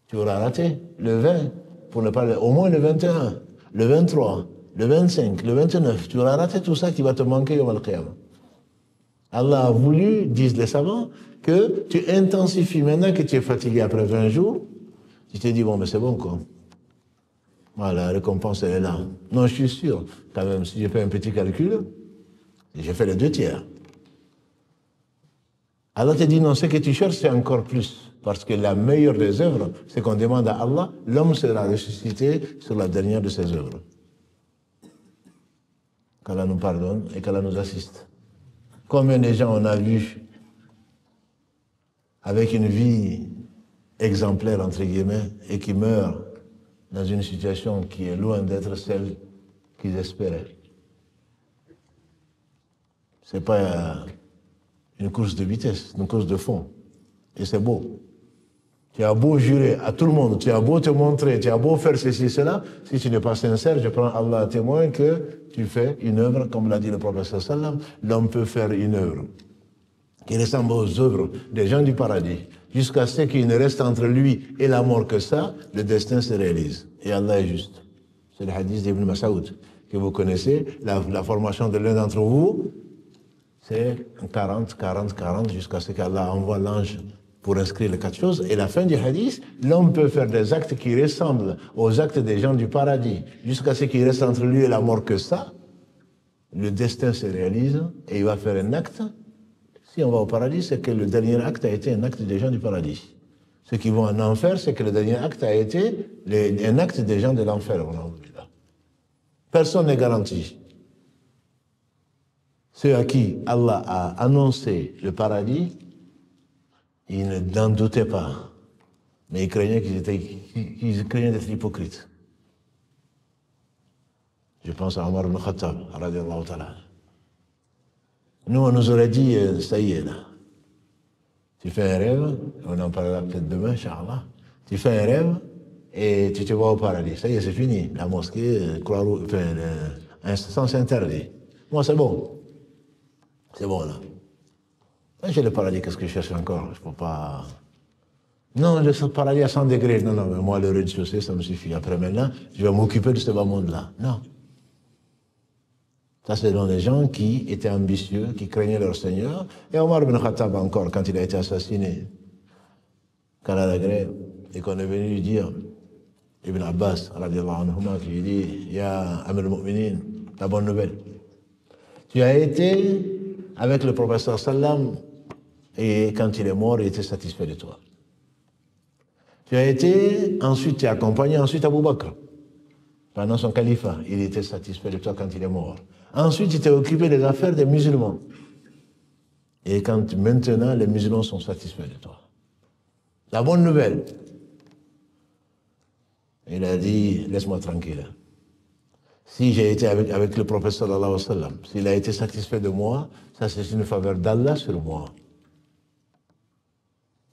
Tu auras raté le 20, pour ne pas au moins le 21, le 23, le 25, le 29. Tu auras raté tout ça qui va te manquer yawm al-qiyamah. Allah a voulu, disent les savants, que tu intensifies. Maintenant que tu es fatigué après 20 jours, tu te dis, bon, mais c'est bon, quoi. Voilà, la récompense, elle est là. Non, je suis sûr, quand même, si j'ai fait un petit calcul, j'ai fait les 2 tiers. Allah te dit, non, ce que tu cherches, c'est encore plus. Parce que la meilleure des œuvres, c'est qu'on demande à Allah, l'homme sera ressuscité sur la dernière de ses œuvres. Qu'Allah nous pardonne et qu'Allah nous assiste. Combien de gens on a vu avec une vie exemplaire, entre guillemets, et qui meurent dans une situation qui est loin d'être celle qu'ils espéraient. Ce n'est pas une course de vitesse, une course de fond. Et c'est beau. Tu as beau jurer à tout le monde, tu as beau te montrer, tu as beau faire ceci, cela, si tu n'es pas sincère, je prends Allah à témoin que tu fais une œuvre, comme l'a dit le prophète sallam, l'homme peut faire une œuvre qui ressemble aux œuvres des gens du paradis, jusqu'à ce qu'il ne reste entre lui et la mort que ça, le destin se réalise. Et Allah est juste. C'est le hadith d'Ibn Mas'ud que vous connaissez. La formation de l'un d'entre vous, c'est 40, 40, 40, jusqu'à ce qu'Allah envoie l'ange pour inscrire les 4 choses. Et la fin du hadith, l'homme peut faire des actes qui ressemblent aux actes des gens du paradis, jusqu'à ce qu'il reste entre lui et la mort que ça, le destin se réalise et il va faire un acte. Si on va au paradis, c'est que le dernier acte a été un acte des gens du paradis. Ceux qui vont en enfer, c'est que le dernier acte a été un acte des gens de l'enfer. Personne n'est garanti. Ceux à qui Allah a annoncé le paradis, ils n'en doutaient pas. Mais ils craignaient qu'ils d'être hypocrites. Je pense à Omar ibn Khattab, radiallahu ta'ala. Nous, on nous aurait dit, ça y est, là. Tu fais un rêve, on en parlera peut-être demain, Inch'Allah. Tu fais un rêve et tu te vois au paradis. Ça y est, c'est fini. La mosquée, Croix-Rouge, un sens interdit. Moi, c'est bon. C'est bon, là. J'ai le paradis, qu'est-ce que je cherche encore? Je ne peux pas... Non, le paradis à 100 degrés. Non, mais moi, le rez-de-chaussée, ça me suffit. Après, maintenant, je vais m'occuper de ce bas monde-là. Non. Ça, c'est dans les gens qui étaient ambitieux, qui craignaient leur Seigneur. Et Omar ibn Khattab encore, quand il a été assassiné, quand il a la grève, et qu'on est venu lui dire, Ibn Abbas, radiallahu anhuma, qui lui dit, Ya Amir al-Mu'minin, la bonne nouvelle. Tu as été avec le professeur Sallam, et quand il est mort, il était satisfait de toi. Tu as été, ensuite, tu as accompagné ensuite Abu Bakr. Pendant son califat, il était satisfait de toi quand il est mort. Ensuite, il t'est occupé des affaires des musulmans. Et quand maintenant, les musulmans sont satisfaits de toi. La bonne nouvelle. Il a dit, laisse-moi tranquille. Si j'ai été avec le prophète sallallahu alayhi wa sallam, s'il a été satisfait de moi, ça c'est une faveur d'Allah sur moi.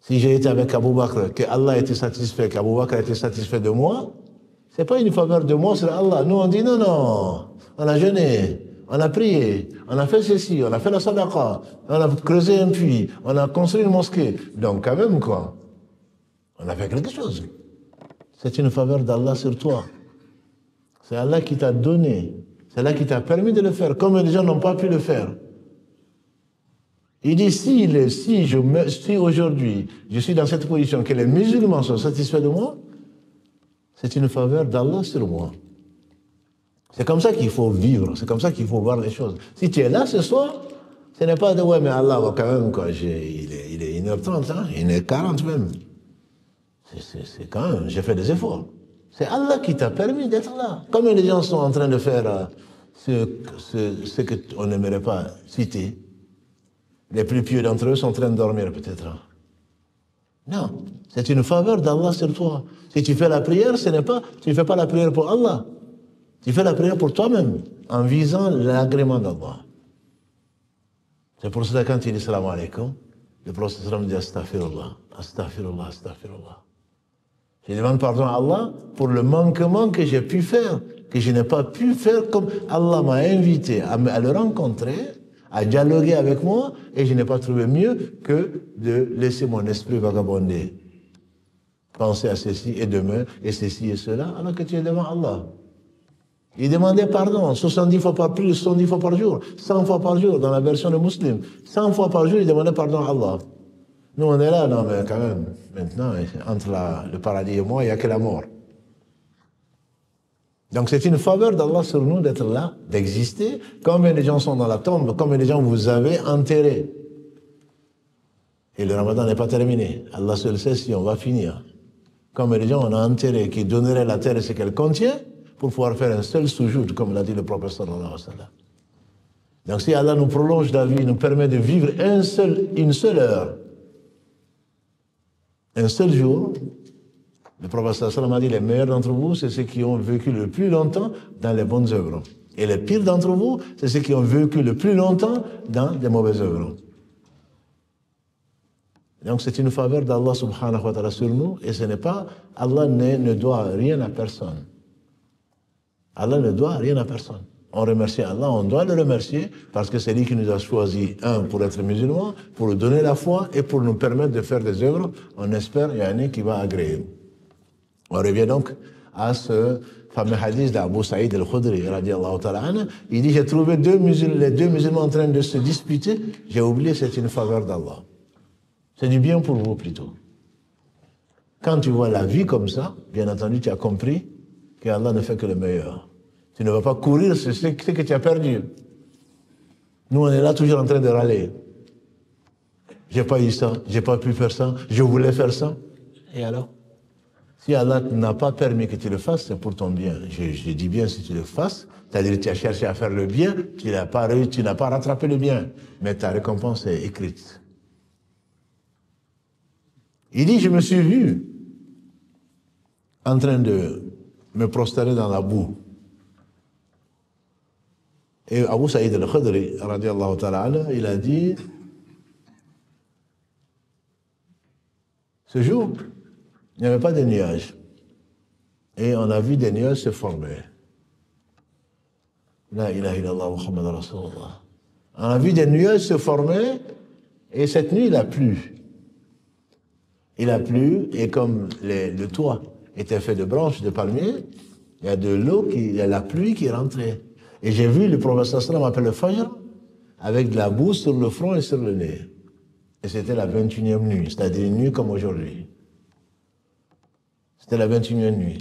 Si j'ai été avec Abu Bakr, que Allah a été satisfait, qu'Abu Bakr a été satisfait de moi, c'est pas une faveur de moi sur Allah. Nous on dit non, non, on a jeûné, on a prié, on a fait ceci, on a fait la sadaqa, on a creusé un puits, on a construit une mosquée. Donc quand même quoi, on a fait quelque chose. C'est une faveur d'Allah sur toi. C'est Allah qui t'a donné, c'est Allah qui t'a permis de le faire, comme les gens n'ont pas pu le faire. Il dit, si aujourd'hui, je suis dans cette position, que les musulmans sont satisfaits de moi, c'est une faveur d'Allah sur moi. C'est comme ça qu'il faut vivre, c'est comme ça qu'il faut voir les choses. Si tu es là ce soir, ce n'est pas de, ouais, mais Allah, quand même, quoi, il est 1h30, hein, il est 40 même. C'est quand même, j'ai fait des efforts. C'est Allah qui t'a permis d'être là. Comme les gens sont en train de faire ce qu'on n'aimerait pas citer, les plus pieux d'entre eux sont en train de dormir peut-être. Non, c'est une faveur d'Allah sur toi. Si tu fais la prière, tu ne fais pas la prière pour Allah. Tu fais la prière pour toi-même, en visant l'agrément d'Allah. C'est pour cela quand il dit salam alaikum, le prophète sallam dit astaghfirullah, astaghfirullah, astaghfirullah. Je demande pardon à Allah pour le manquement que j'ai pu faire, que je n'ai pas pu faire comme Allah m'a invité à le rencontrer, à dialoguer avec moi, et je n'ai pas trouvé mieux que de laisser mon esprit vagabonder. Penser à ceci et demain, et ceci et cela, alors que tu es devant Allah. Il demandait pardon 70 fois par plus, 70 fois par jour, 100 fois par jour, dans la version de Muslim. 100 fois par jour, il demandait pardon à Allah. Nous, on est là, non, mais quand même, maintenant, entre le paradis et moi, il n'y a que la mort. Donc c'est une faveur d'Allah sur nous d'être là, d'exister. Combien de gens sont dans la tombe, combien de gens vous avez enterrés. Et le ramadan n'est pas terminé. Allah seul sait si on va finir. Combien de gens on a enterrés qui donneraient la terre et ce qu'elle contient pour pouvoir faire un seul soujoud, comme l'a dit le prophète sallallahu alayhi wa sallam. Donc si Allah nous prolonge la vie, nous permet de vivre une seule heure, un seul jour, le prophète sallam a dit, les meilleurs d'entre vous, c'est ceux qui ont vécu le plus longtemps dans les bonnes œuvres. Et les pires d'entre vous, c'est ceux qui ont vécu le plus longtemps dans des mauvaises œuvres. Donc c'est une faveur d'Allah subhanahu wa ta'ala sur nous, et ce n'est pas, Allah ne doit rien à personne. Allah ne doit rien à personne. On remercie Allah, on doit le remercier, parce que c'est lui qui nous a choisi, pour être musulmans, pour nous donner la foi, et pour nous permettre de faire des œuvres, on espère, il y en a qui va agréer. On revient donc à ce fameux hadith d'Abu Saïd al-Khudri, radiallahu ta'ala anhu. Il dit, j'ai trouvé les deux musulmans en train de se disputer, j'ai oublié, c'est une faveur d'Allah. C'est du bien pour vous plutôt. Quand tu vois la vie comme ça, bien entendu, tu as compris qu'Allah ne fait que le meilleur. Tu ne vas pas courir sur ce que tu as perdu. Nous, on est là toujours en train de râler. J'ai pas eu ça, j'ai pas pu faire ça, je voulais faire ça. Et alors? Si Allah n'a pas permis que tu le fasses, c'est pour ton bien. Je dis bien si tu le fasses, c'est-à-dire que tu as cherché à faire le bien, tu n'as pas réussi, tu n'as pas rattrapé le bien, mais ta récompense est écrite. Il dit, je me suis vu en train de me prosterner dans la boue. Et Abu Saïd al-Khudri, radiallahu ta'ala, il a dit, ce jour, il n'y avait pas de nuages. Et on a vu des nuages se former. La ilaha illallah Muhammad Rasulullah. On a vu des nuages se former, et cette nuit, il a plu. Il a plu, et comme le toit était fait de branches de palmier, il y a de l'eau, il y a la pluie qui est rentrée. Et j'ai vu le prophète sallam appeler le Fajr avec de la boue sur le front et sur le nez. Et c'était la 21e nuit, c'est-à-dire une nuit comme aujourd'hui. C'était la 21e nuit.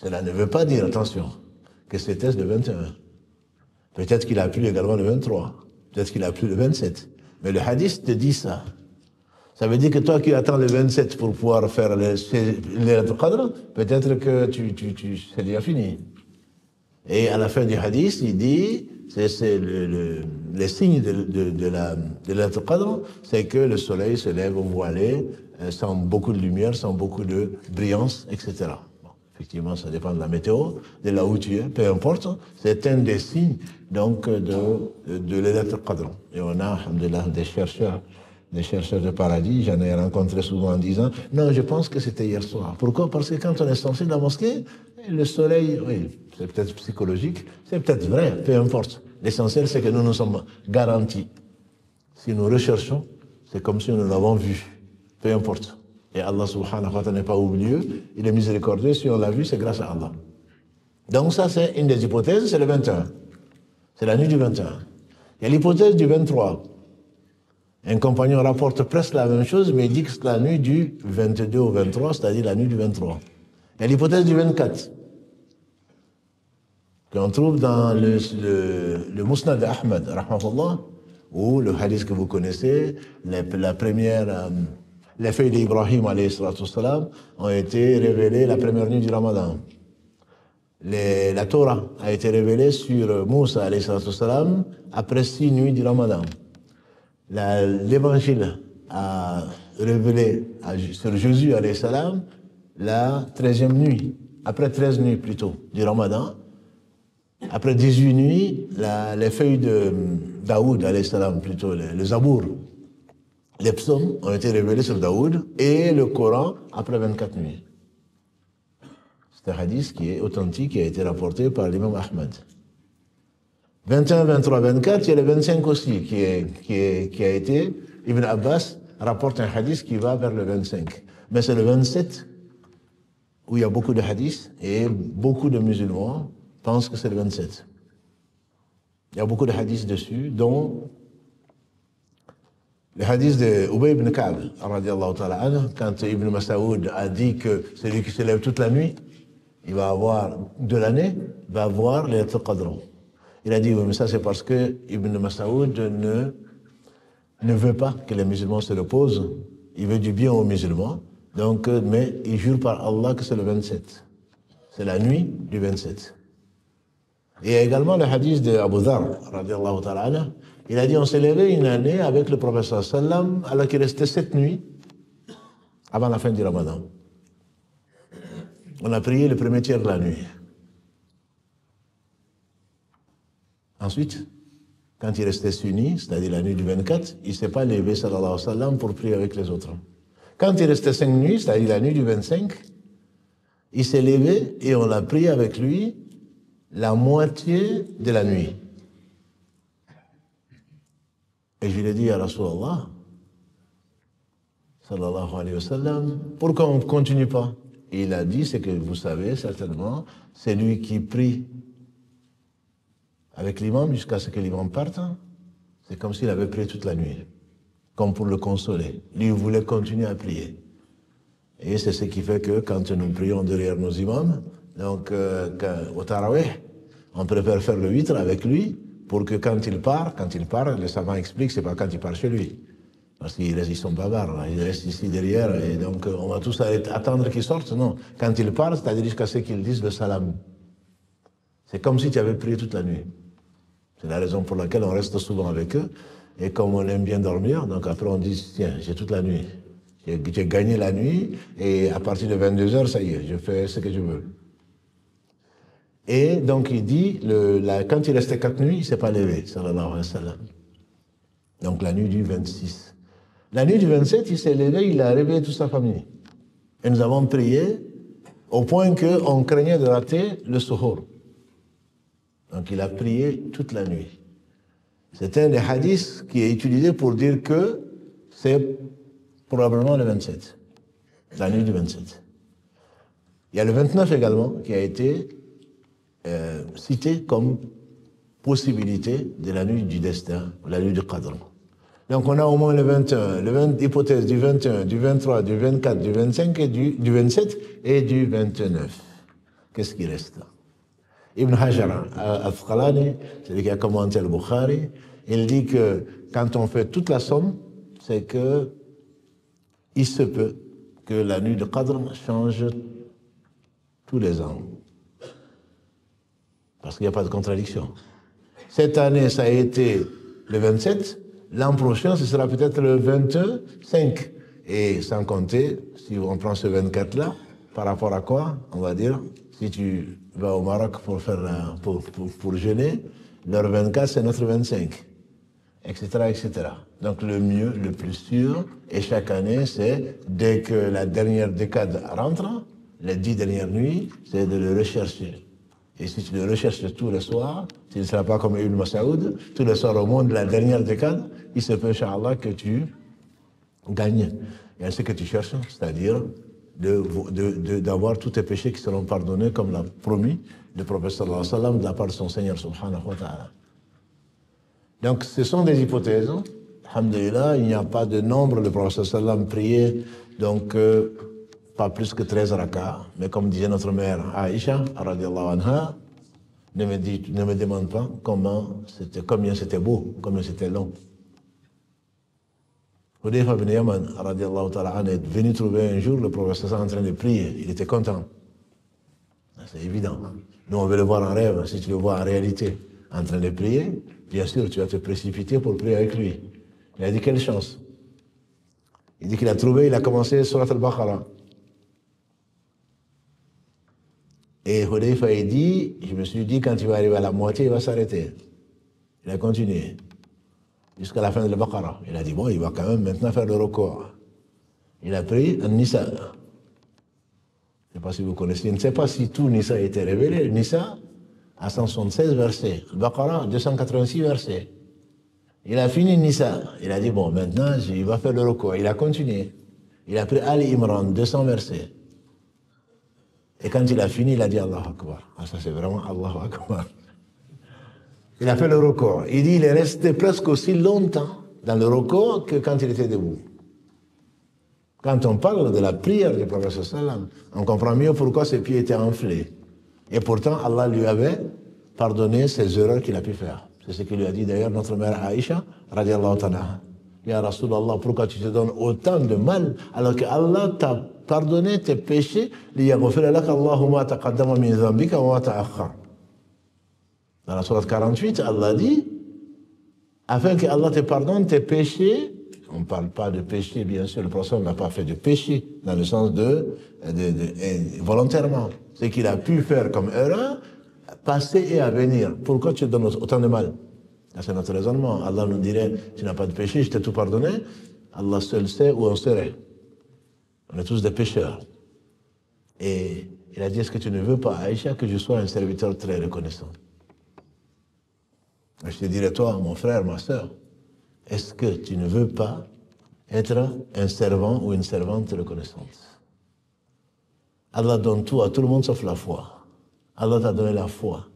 Cela ne veut pas dire, attention, que c'était le 21. Peut-être qu'il a plu également le 23. Peut-être qu'il a plu le 27. Mais le hadith te dit ça. Ça veut dire que toi qui attends le 27 pour pouvoir faire les Qadr, peut-être que c'est déjà fini. Et à la fin du hadith, il dit, c'est les signes de l'être Qadr, c'est que le soleil se lève voilé, sans beaucoup de lumière, sans beaucoup de brillance, etc. Bon, effectivement, ça dépend de la météo, de là où tu es, peu importe. C'est un des signes donc de l'être Qadr. Et on a, alhamdulillah, des chercheurs de paradis, j'en ai rencontré souvent en disant, non, je pense que c'était hier soir. Pourquoi? Parce que quand on est sorti de la mosquée, le soleil, oui, c'est peut-être psychologique, c'est peut-être vrai, peu importe. L'essentiel, c'est que nous nous sommes garantis. Si nous recherchons, c'est comme si nous l'avons vu, peu importe. Et Allah subhanahu wa ta'ala n'est pas oublieux, il est miséricordieux, si on l'a vu, c'est grâce à Allah. Donc ça, c'est une des hypothèses, c'est le 21. C'est la nuit du 21. Il y a l'hypothèse du 23. Un compagnon rapporte presque la même chose, mais il dit que c'est la nuit du 22 au 23, c'est-à-dire la nuit du 23. Il y a l'hypothèse du 24, qu'on trouve dans le Musnad d'Ahmad, rahmatullah, ou le hadith que vous connaissez, la première, les feuilles d'Ibrahim, alayhi salatu wassalam, ont été révélées la première nuit du Ramadan. La Torah a été révélée sur Moussa, alayhi salatu wassalam, après 6 nuits du Ramadan. L'évangile a révélé sur Jésus, alayhi salam, la 13e nuit, après 13 nuits plutôt, du Ramadan. Après 18 nuits, les feuilles de Daoud, alayhi salam, plutôt, le Zabour, les psaumes ont été révélés sur Daoud, et le Coran après 24 nuits. C'est un hadith qui est authentique, qui a été rapporté par l'imam Ahmad. 21, 23, 24, il y a le 25 aussi, qui a été, Ibn Abbas rapporte un hadith qui va vers le 25. Mais c'est le 27 où il y a beaucoup de hadiths, et beaucoup de musulmans pensent que c'est le 27. Il y a beaucoup de hadiths dessus, dont le hadith de Ubay ibn Ka'b, radiallahu ta'ala anhu, quand Ibn Mas'ud a dit que celui qui se lève toute la nuit, il va avoir de l'année, va avoir les Qadr. Il a dit, oui, mais ça c'est parce que Ibn Mas'ud ne veut pas que les musulmans se reposent, il veut du bien aux musulmans, donc, mais il jure par Allah que c'est le 27. C'est la nuit du 27. Et il y a également le hadith d'Abu Dhar, radiallahu ta'ala anhu. Il a dit, on s'est levé une année avec le prophète sallam, alors qu'il restait 7 nuits avant la fin du Ramadan. On a prié le premier tiers de la nuit. Ensuite, quand il restait suni, c'est-à-dire la nuit du 24, il ne s'est pas levé, sallallahu alayhi wa sallam, pour prier avec les autres. Quand il restait 5 nuits, c'est-à-dire la nuit du 25, il s'est levé et on a prié avec lui la moitié de la nuit. Et je lui ai dit à Rasulallah, sallallahu alayhi wa sallam, pourquoi on ne continue pas? Et il a dit, c'est que vous savez certainement, c'est lui qui prie avec l'imam jusqu'à ce que l'imam parte. C'est comme s'il avait prié toute la nuit, comme pour le consoler. Lui, il voulait continuer à prier. Et c'est ce qui fait que quand nous prions derrière nos imams, donc au Tarawih, on préfère faire le witr avec lui pour que quand il part, le savant explique, c'est pas quand il part chez lui. Parce qu'ils sont bavards, là. Ils restent ici derrière, et donc on va tous attendre qu'ils sortent. Non, quand ils partent, c'est-à-dire jusqu'à ce qu'ils disent le salam. C'est comme si tu avais prié toute la nuit. C'est la raison pour laquelle on reste souvent avec eux. Et comme on aime bien dormir, donc après on dit, tiens, j'ai toute la nuit. J'ai gagné la nuit, et à partir de 22h, ça y est, je fais ce que je veux. Et donc il dit, quand il restait 4 nuits, il ne s'est pas levé, sallallahu alayhi wa sallam. Donc la nuit du 26. La nuit du 27, il s'est levé, il a réveillé toute sa famille. Et nous avons prié au point qu'on craignait de rater le suhour. Donc il a prié toute la nuit. C'est un des hadiths qui est utilisé pour dire que c'est probablement le 27, la nuit du 27. Il y a le 29 également qui a été cité comme possibilité de la nuit du destin, la nuit du Qadr. Donc on a au moins le 21, l'hypothèse du 21, du 23, du 24, du 25, et du 27 et du 29. Qu'est-ce qui reste? Ibn Hajar al-Asqalani, celui qui a commenté le Bukhari, il dit que quand on fait toute la somme, c'est que il se peut que la nuit de Qadr change tous les ans. Parce qu'il n'y a pas de contradiction. Cette année, ça a été le 27, l'an prochain, ce sera peut-être le 25. Et sans compter, si on prend ce 24-là, par rapport à quoi? On va dire, si tu vas au Maroc pour jeûner, leur 24, c'est notre 25, etc., etc. Donc le mieux, le plus sûr, et chaque année, c'est dès que la dernière décade rentre, les 10 dernières nuits, c'est de le rechercher. Et si tu le recherches tous les soirs, tu ne seras pas comme Ibn Mas'ud, tous les soirs au monde de la dernière décade, il se peut, Inch'Allah, que tu gagnes. Et ce que tu cherches, c'est-à-dire d'avoir tous tes péchés qui seront pardonnés, comme l'a promis le prophète sallallahu alayhi wa sallam de la part de son Seigneur subhanahu wa ta'ala. Donc, ce sont des hypothèses. Alhamdulillah, il n'y a pas de nombre. Le prophète sallallahu alayhi wa sallam priait, donc, pas plus que 13 rakats. Mais comme disait notre mère Aïcha, radiallahu anha, ne me demande pas combien c'était beau, combien c'était long. Hudayfa ibn Yaman, radiallahu ta'ala anha, est venu trouver un jour le prophète en train de prier. Il était content. C'est évident. Nous, on veut le voir en rêve. Si tu le vois en réalité, en train de prier, bien sûr, tu vas te précipiter pour prier avec lui. Il a dit, quelle chance. Il dit qu'il a trouvé, il a commencé Surat al-Baqarah. Et Hudayfa a dit, je me suis dit, quand il va arriver à la moitié, il va s'arrêter. Il a continué jusqu'à la fin de l'Al-Baqarah. Il a dit, bon, il va quand même maintenant faire le record. Il a pris un Nisa. Je ne sais pas si vous connaissez, je ne sais pas si tout Nisa a été révélé. Nisa a 176 versets. Al-Baqarah, 286 versets. Il a fini Nisa. Il a dit, bon, maintenant, il va faire le record. Il a continué. Il a pris Ali Imran, 200 versets. Et quand il a fini, il a dit Allahu Akbar. Ah, ça c'est vraiment Allahu Akbar. Il a fait le record. Il dit il est resté presque aussi longtemps dans le record que quand il était debout. Quand on parle de la prière du prophète sallam, on comprend mieux pourquoi ses pieds étaient enflés. Et pourtant, Allah lui avait pardonné ses erreurs qu'il a pu faire. C'est ce qu'il lui a dit d'ailleurs notre mère Aïcha, radiallahu ta'ala. Ya Rasulallah, pourquoi tu te donnes autant de mal alors que Allah t'a pardonné tes péchés, liyaghfira laka Allahu ma taqaddama min dhanbika wa ma ta'akhkhar. Dans la sourate 48, Allah dit, afin que Allah te pardonne tes péchés. On ne parle pas de péché, bien sûr, le prophète n'a pas fait de péché, dans le sens de volontairement. Ce qu'il a pu faire comme erreur, passé et à venir. Pourquoi tu donnes autant de mal? C'est notre raisonnement. Allah nous dirait, tu n'as pas de péché, je t'ai tout pardonné. Allah seul sait où on serait. On est tous des pécheurs. Et il a dit, est-ce que tu ne veux pas, Aïcha, que je sois un serviteur très reconnaissant? Je te dirais, toi, mon frère, ma soeur, est-ce que tu ne veux pas être un servant ou une servante reconnaissante? Allah donne tout à tout le monde sauf la foi. Allah t'a donné la foi.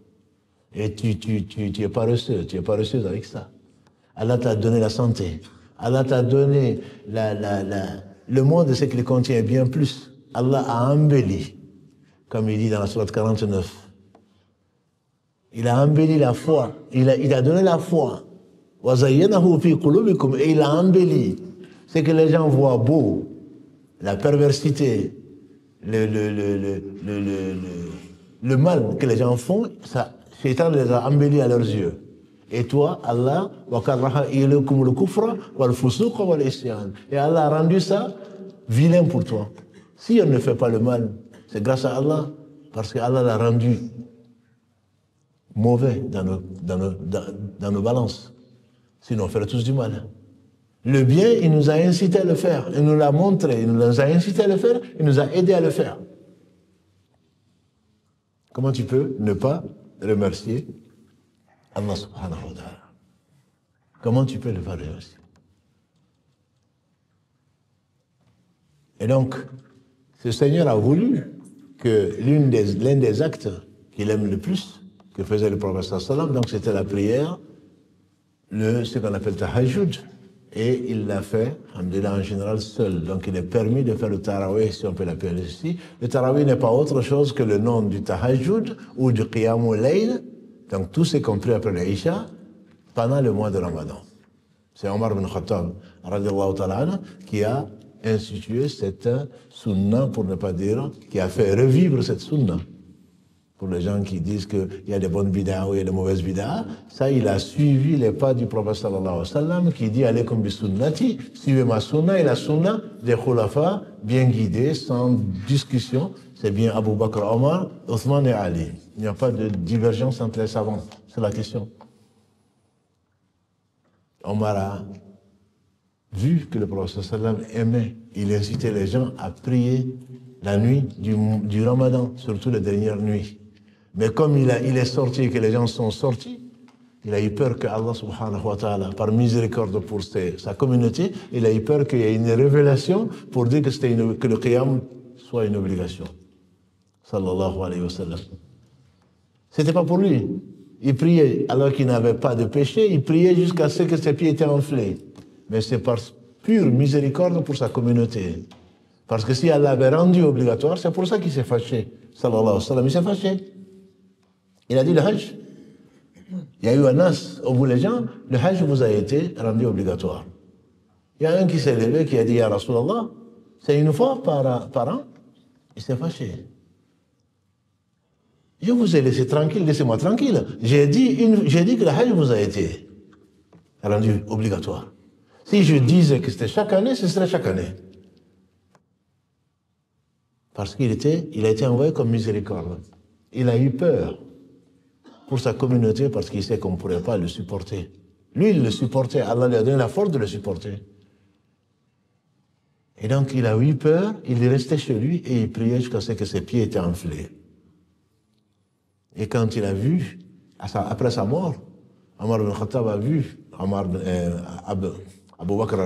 Et tu es paresseux, tu es paresseuse avec ça. Allah t'a donné la santé. Allah t'a donné le monde de ce qu'il contient bien plus. Allah a embelli, comme il dit dans la sourate 49. Il a embelli la foi. Il a donné la foi. Et il a embelli. C'est que les gens voient beau, la perversité, le mal que les gens font, ça, Shaitan les a embellis à leurs yeux. Et toi, Allah, et Allah a rendu ça vilain pour toi. Si on ne fait pas le mal, c'est grâce à Allah, parce que Allah l'a rendu mauvais dans nos balances. Sinon, on ferait tous du mal. Le bien, il nous a incité à le faire. Il nous l'a montré, il nous a incité à le faire, il nous a aidé à le faire. Comment tu peux ne pas remercier Allah subhanahu wa ta'ala? Comment tu peux ne pas remercier? Et donc, ce Seigneur a voulu que l'un des actes qu'il aime le plus, que faisait le prophète sallam, donc c'était la prière, ce qu'on appelle tahajjud, et il l'a fait, alhamdoulilah, en général seul. Donc il est permis de faire le tarawih, si on peut l'appeler ainsi. Le tarawih n'est pas autre chose que le nom du tahajjud ou du qiyamul layl, donc tout c'est compris après l'Aïcha, pendant le mois de Ramadan. C'est Omar ibn Khattab, radiallahu ta'ala, qui a institué cette sunna, pour ne pas dire, qui a fait revivre cette sunna. Pour les gens qui disent qu'il y a des bonnes bid'ah ou il y a des mauvaises bid'ah, ça, il a suivi les pas du prophète sallallahu alayhi wa sallam qui dit « Alaykum bi sunnati » suivez ma sunna et la sunna des khulafa bien guidés, sans discussion. C'est bien Abu Bakr, Omar, Othman et Ali. Il n'y a pas de divergence entre les savants. C'est la question. Omar a vu que le prophète sallallahu alayhi wa sallam aimait, il incitait les gens à prier la nuit du Ramadan, surtout les dernières nuits. Mais comme il est sorti et que les gens sont sortis, il a eu peur que Allah subhanahu wa ta'ala, par miséricorde pour sa communauté, il a eu peur qu'il y ait une révélation pour dire que le qiyam soit une obligation. Sallallahu alayhi wa sallam. C'était pas pour lui. Il priait alors qu'il n'avait pas de péché, il priait jusqu'à ce que ses pieds étaient enflés. Mais c'est par pure miséricorde pour sa communauté. Parce que si Allah avait rendu obligatoire, c'est pour ça qu'il s'est fâché. Sallallahu alayhi wa sallam, il s'est fâché. Il a dit le hajj. Il y a eu un as au bout des gens, le hajj vous a été rendu obligatoire. Il y a un qui s'est levé, qui a dit, Ya Rasulallah, c'est une fois par an. Il s'est fâché. Je vous ai laissé tranquille, laissez-moi tranquille. J'ai dit que le hajj vous a été rendu obligatoire. Si je disais que c'était chaque année, ce serait chaque année. Parce qu'il a été envoyé comme miséricorde. Il a eu peur pour sa communauté parce qu'il sait qu'on ne pourrait pas le supporter. Lui, il le supportait. Allah lui a donné la force de le supporter. Et donc, il a eu peur, il est resté chez lui et il priait jusqu'à ce que ses pieds étaient enflés. Et quand il a vu, après sa mort, Omar ibn Khattab a vu Abu Bakr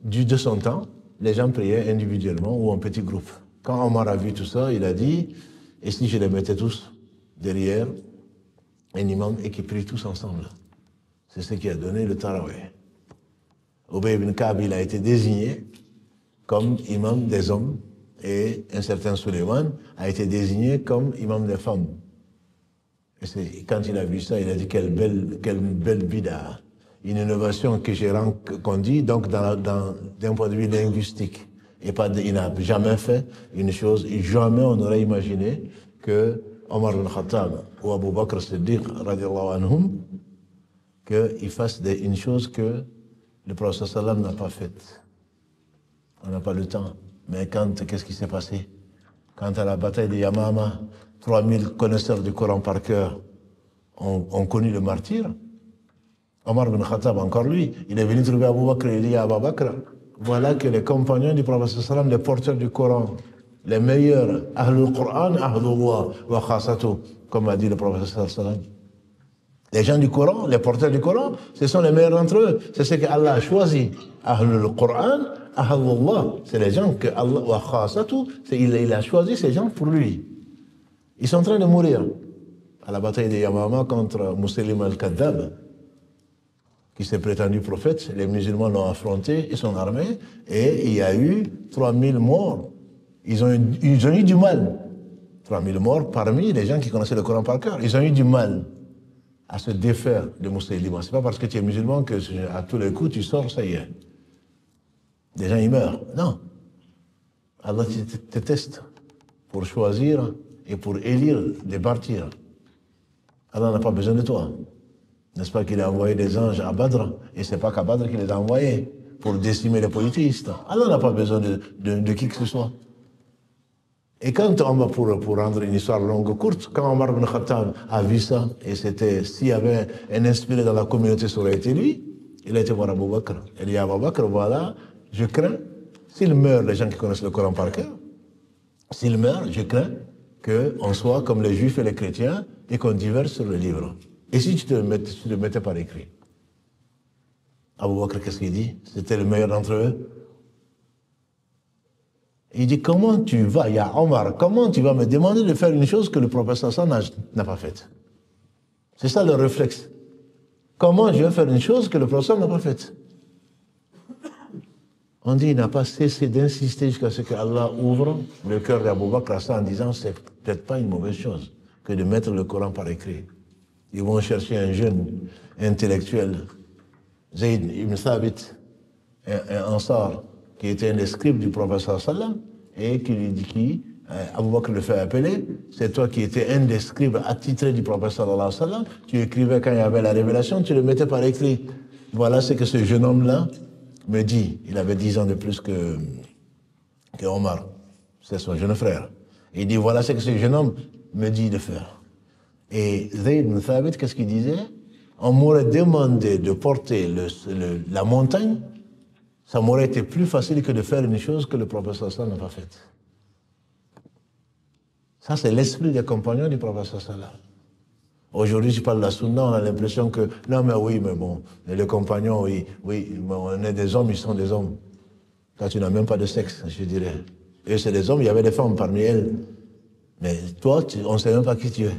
de son temps, les gens priaient individuellement ou en petits groupes. Quand Omar a vu tout ça, il a dit, et si je les mettais tous derrière un imam et qui prient tous ensemble? C'est ce qui a donné le tarawih. Ubay ibn Ka'b, il a été désigné comme imam des hommes et un certain Suleiman a été désigné comme imam des femmes. Et quand il a vu ça, il a dit quelle belle bid'a. Une innovation que j'ai rencontrée donc d'un point de vue linguistique. Et il n'a jamais fait une chose, jamais on aurait imaginé que Omar ibn Khattab ou Abu Bakr Siddiq, radiallahu anhum, qu'ils fassent une chose que le prophète sallam n'a pas faite. On n'a pas le temps. Mais qu'est-ce qui s'est passé? Quand à la bataille de Yamama, 3000 connaisseurs du Coran par cœur ont connu le martyr, Omar ibn Khattab, encore lui, il est venu trouver Abu Bakr et il dit à Abu Bakr, voilà que les compagnons du prophète sallam, les porteurs du Coran, les meilleurs, Ahlul Qur'an, Ahlullah, wa khasatu, comme a dit le prophète sallam. Les gens du Coran, les porteurs du Coran, ce sont les meilleurs d'entre eux. C'est ce que Allah a choisi. Ahlul Qur'an, Ahlullah. C'est les gens que Allah, wa khasatu, il a choisi ces gens pour lui. Ils sont en train de mourir. À la bataille de Yamama contre Muslim al-Kaddab, qui s'est prétendu prophète, les musulmans l'ont affronté, ils sont armés, et il y a eu 3000 morts. Ils ont eu du mal. 3000 morts parmi les gens qui connaissaient le Coran par cœur. Ils ont eu du mal à se défaire de musulmans. Ce n'est pas parce que tu es musulman que à tous les coups tu sors, ça y est. Des gens ils meurent. Non. Allah te teste pour choisir et pour élire des martyrs. Allah n'a pas besoin de toi. N'est-ce pas qu'il a envoyé des anges à Badr, et ce n'est pas qu'à Badr qu'il les a envoyés pour décimer les polythéistes. Allah n'a pas besoin de qui que ce soit. Et quand on va pour rendre une histoire longue ou courte, quand Omar ibn Khattab a vu ça, et s'il y avait un inspiré dans la communauté, ça aurait été lui, il a été voir Abu Bakr. Il dit à Abu Bakr, voilà, je crains, s'il meurt, les gens qui connaissent le Coran par cœur, s'il meurt, je crains qu'on soit comme les juifs et les chrétiens et qu'on diverse sur le livre. Et si tu le mettais par écrit? Abu Bakr, qu'est-ce qu'il dit? C'était le meilleur d'entre eux. Il dit, comment tu vas, ya Omar, comment tu vas me demander de faire une chose que le prophète Hassan n'a pas faite? C'est ça le réflexe. Comment je vais faire une chose que le prophète n'a pas faite? On dit, il n'a pas cessé d'insister jusqu'à ce que Allah ouvre le cœur d'Abu Bakr à ça en disant, c'est peut-être pas une mauvaise chose que de mettre le Coran par écrit. Ils vont chercher un jeune intellectuel, Zayd ibn Thabit, un Ansar, qui était un des scribes du prophète sallam, et qui lui dit, Abu Bakr le fait appeler, c'est toi qui étais un des scribes attitrés du prophète sallam, tu écrivais quand il y avait la révélation, tu le mettais par écrit. Voilà ce que ce jeune homme-là me dit. Il avait 10 ans de plus que Omar, c'est son jeune frère. Il dit, voilà ce que ce jeune homme me dit de faire. Et Zayd ibn Thabit, qu'est-ce qu'il disait? On m'aurait demandé de porter la montagne, ça m'aurait été plus facile que de faire une chose que le prophète sallam n'a pas faite. Ça, c'est l'esprit des compagnons du prophète sallam. Aujourd'hui, je parle de la sunna, on a l'impression que, non mais oui, mais bon, les compagnons, oui, on est des hommes, ils sont des hommes. Quand tu n'as même pas de sexe, je dirais. Et c'est des hommes, il y avait des femmes parmi elles. Mais toi, on ne sait même pas qui tu es.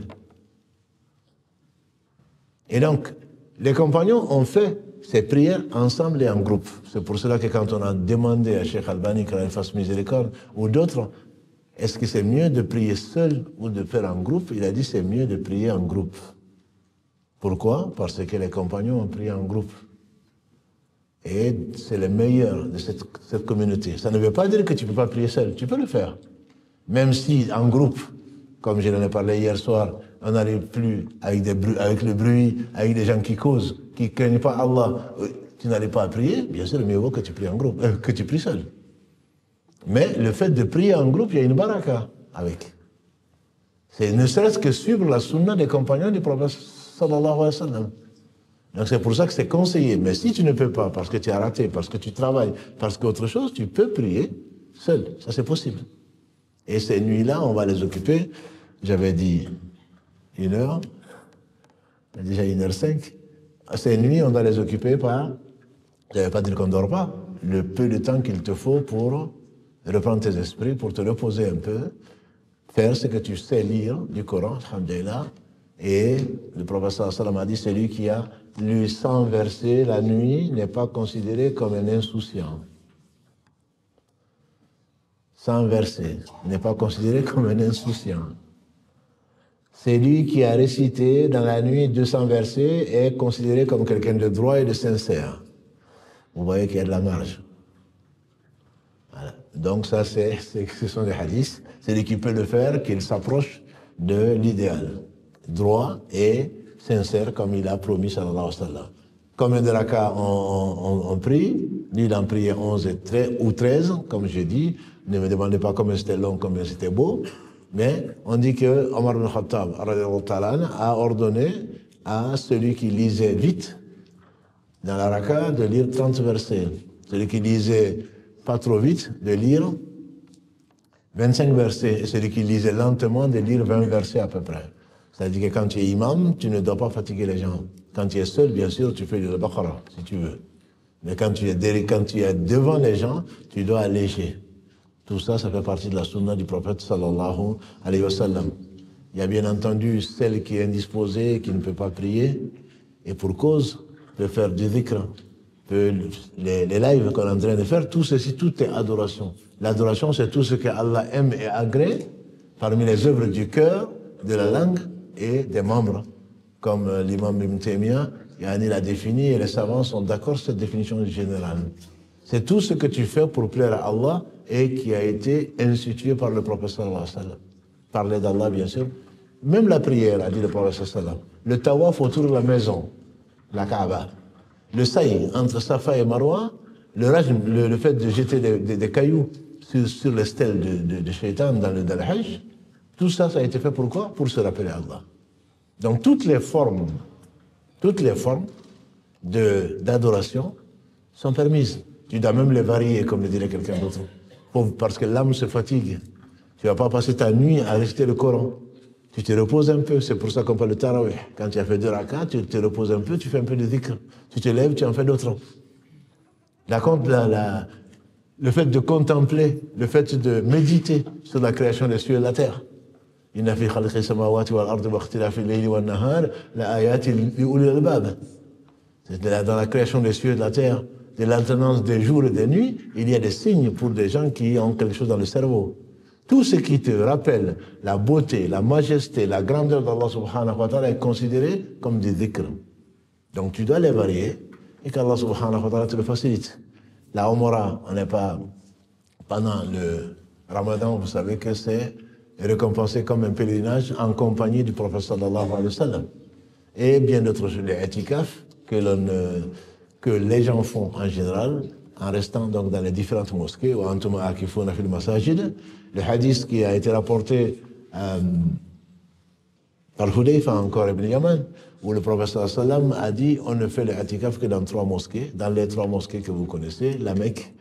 Et donc, les compagnons ont fait ces prières ensemble et en groupe. C'est pour cela que quand on a demandé à Cheikh Albani qu'il fasse miséricorde, ou d'autres, est-ce que c'est mieux de prier seul ou de faire en groupe? Il a dit c'est mieux de prier en groupe. Pourquoi? Parce que les compagnons ont prié en groupe. Et c'est le meilleur de cette communauté. Ça ne veut pas dire que tu ne peux pas prier seul. Tu peux le faire. Même si en groupe, comme je l'en ai parlé hier soir, on n'arrive plus avec le bruit, avec des gens qui causent, qui ne craignent pas Allah. Tu n'arrives pas à prier, bien sûr, mieux vaut que tu pries en groupe, que tu pries seul. Mais le fait de prier en groupe, il y a une baraka avec. C'est ne serait-ce que suivre la sunna des compagnons du prophète sallallahu alayhi wa sallam. Donc c'est pour ça que c'est conseillé. Mais si tu ne peux pas, parce que tu as raté, parce que tu travailles, parce qu'autre chose, tu peux prier seul. Ça c'est possible. Et ces nuits-là, on va les occuper. J'avais dit 1 heure, déjà 1h05. Ces nuits, on va les occuper par, je ne vais pas dire qu'on ne dort pas, le peu de temps qu'il te faut pour reprendre tes esprits, pour te reposer un peu, faire ce que tu sais lire du Coran, alhamdulillah. Et le prophète sallam a dit, celui qui a lu 100 versets la nuit n'est pas considéré comme un insouciant. 100 versets n'est pas considéré comme un insouciant. Celui qui a récité dans la nuit 200 versets est considéré comme quelqu'un de droit et de sincère. Vous voyez qu'il y a de la marge. Voilà. Donc ça, ce sont des hadiths. Celui qui peut le faire, qu'il s'approche de l'idéal, droit et sincère comme il a promis sallallahu alayhi wa sallam. Combien de rakats on prie? Lui, il en priait 11 ou 13, comme j'ai dit. Ne me demandez pas combien c'était long, combien c'était beau. Mais on dit que Omar ibn Khattab a ordonné à celui qui lisait vite dans la raka de lire 30 versets. Celui qui lisait pas trop vite de lire 25 versets. Et celui qui lisait lentement de lire 20 versets à peu près. C'est-à-dire que quand tu es imam, tu ne dois pas fatiguer les gens. Quand tu es seul, bien sûr, tu fais le Baqarah, si tu veux. Mais quand tu es devant les gens, tu dois alléger. Tout ça, ça fait partie de la sunna du prophète sallallahu alayhi wa sallam. Il y a bien entendu celle qui est indisposée, qui ne peut pas prier, et pour cause, peut faire du dhikr. Les lives qu'on est en train de faire, tout ceci, tout est adoration. L'adoration, c'est tout ce que Allah aime et agrée parmi les œuvres du cœur, de la langue et des membres. Comme l'imam Ibn Taymiyyah, il a défini, et les savants sont d'accord sur cette définition générale. C'est tout ce que tu fais pour plaire à Allah et qui a été institué par le prophète sallallahu alayhi wa sallam. Parler d'Allah, bien sûr. Même la prière, a dit le prophète sallallahu alayhi wa sallam. Le tawaf autour de la maison, la Kaaba. Le saï entre Safa et Marwa, le fait de jeter des cailloux sur les stèles de Shaitan dans le Hajj, tout ça, ça a été fait pourquoi? Pour se rappeler à Allah. Donc toutes les formes d'adoration sont permises. Tu dois même les varier, comme le dirait quelqu'un d'autre. Parce que l'âme se fatigue. Tu ne vas pas passer ta nuit à réciter le Coran. Tu te reposes un peu, c'est pour ça qu'on parle de tarawih. Quand tu as fait 2 rakats, tu te reposes un peu, tu fais un peu de dhikr. Tu te lèves, tu en fais d'autres. Le fait de contempler, le fait de méditer sur la création des cieux et de la terre. Inna fi khalqi samawati wal ardi wa ikhtilafi al-layli wan nahar la ayatin li ulil albab. Dans la création des cieux et de la terre, de l'alternance des jours et des nuits, il y a des signes pour des gens qui ont quelque chose dans le cerveau. Tout ce qui te rappelle la beauté, la majesté, la grandeur d'Allah subhanahu wa ta'ala est considéré comme des dhikr. Donc tu dois les varier et qu'Allah subhanahu wa ta'ala te le facilite. La Umrah, on n'est pas pendant le Ramadan, vous savez que c'est récompensé comme un pèlerinage en compagnie du prophète sallallahu alayhi wa sallam. Et bien d'autres choses, les itikaf que les gens font en général en restant donc dans les différentes mosquées ou en tout cas qui font le masajid. Le hadith qui a été rapporté par Hudayfa encore Ibn Yaman, où le prophète sallallahu alayhi wa sallam a dit on ne fait le itikaf que dans 3 mosquées, dans les 3 mosquées que vous connaissez, la Mecque,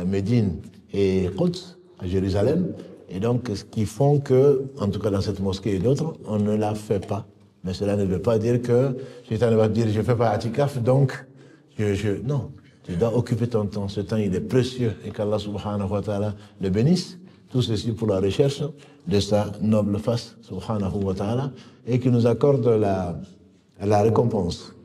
Médine et Quds à Jérusalem. Et donc, ce qui font que, en tout cas dans cette mosquée et d'autres, on ne la fait pas. Mais cela ne veut pas dire que Shaitan va dire je ne fais pas itikaf, donc non. Tu dois occuper ton temps. Ce temps, il est précieux et qu'Allah subhanahu wa ta'ala le bénisse. Tout ceci pour la recherche de sa noble face, subhanahu wa ta'ala, et qui nous accorde la récompense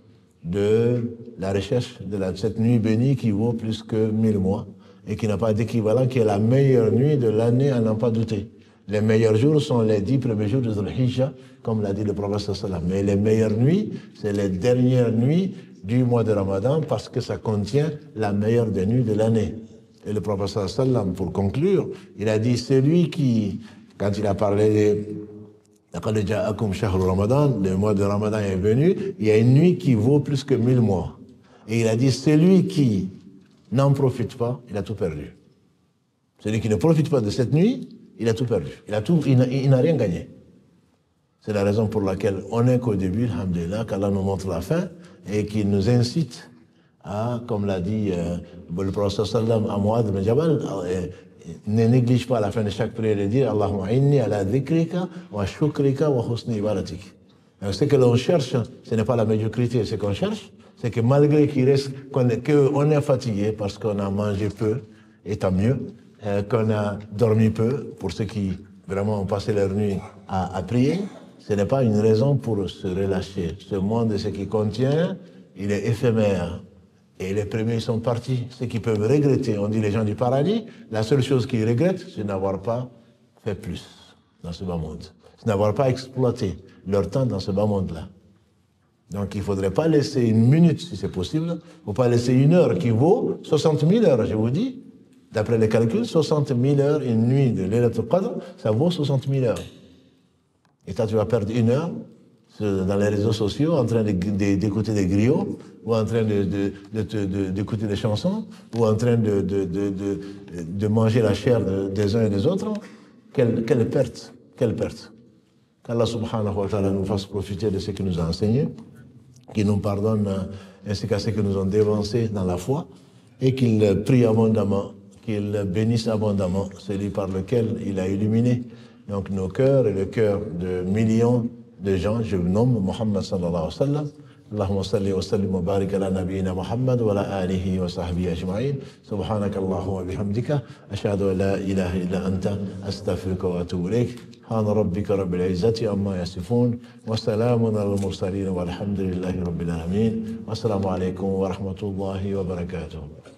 de la recherche de cette nuit bénie qui vaut plus que 1000 mois et qui n'a pas d'équivalent, qui est la meilleure nuit de l'année à n'en pas douter. Les meilleurs jours sont les 10 premiers jours de Dhul Hijjah, comme l'a dit le prophète sallallahu alayhi wa sallam. Mais les meilleures nuits, c'est les dernières nuits du mois de Ramadan parce que ça contient la meilleure des nuits de l'année. Et le prophète sallallahu alayhi wa sallam, pour conclure, il a dit celui qui, quand il a parlé de Ramadan, le mois de Ramadan est venu, il y a une nuit qui vaut plus que 1000 mois. Et il a dit celui qui n'en profite pas, il a tout perdu. Celui qui ne profite pas de cette nuit, il a tout perdu. Il n'a rien gagné. C'est la raison pour laquelle on n'est qu'au début, alhamdulillah, qu'Allah nous montre la fin et qu'il nous incite à, comme l'a dit le prophète sallam à Mu'adh bin Jabal, ne néglige pas à la fin de chaque prière de dire Allahumma inni ala dhikrika wa shukrika wa husni ibadatik. Ce que l'on cherche, ce n'est pas la médiocrité. Ce qu'on cherche, c'est que malgré qu'on est fatigué parce qu'on a mangé peu, et tant mieux, qu'on a dormi peu, pour ceux qui vraiment ont passé leur nuit à prier, ce n'est pas une raison pour se relâcher. Ce monde, ce qu'il contient, il est éphémère. Et les premiers sont partis. Ceux qui peuvent regretter, on dit les gens du paradis, la seule chose qu'ils regrettent, c'est d'avoir pas fait plus dans ce bas monde. C'est d'avoir pas exploité leur temps dans ce bas monde-là. Donc il ne faudrait pas laisser une minute, si c'est possible, il ne faut pas laisser une heure qui vaut 60 000 heures, je vous dis. D'après les calculs, 60 000 heures, une nuit de Laylatul Qadr, ça vaut 60 000 heures. Et toi, tu vas perdre 1 heure dans les réseaux sociaux en train d'écouter des griots, ou en train d'écouter des chansons, ou en train de manger la chair des uns et des autres. Quelle perte, quelle perte. Qu'Allah subhanahu wa ta'ala nous fasse profiter de ce qu'il nous a enseigné, qu'il nous pardonne ainsi qu'à ce que nous ont dévancé dans la foi, et qu'il prie abondamment, qu'il bénisse abondamment celui par lequel il a illuminé donc nos cœurs et le cœur de millions de gens. Je le nomme Muhammad sallallahu alayhi wa sallam. اللهم صل وسلم وبارك على نبينا محمد وعلى آله وصحبه أجمعين سبحانك اللهم وبحمدك أشهد أن لا إله إلا أنت أستغفرك وأتوب إليك سبحان ربك رب العزة عما يصفون وسلام على المرسلين والحمد لله رب العالمين والسلام عليكم ورحمة الله وبركاته.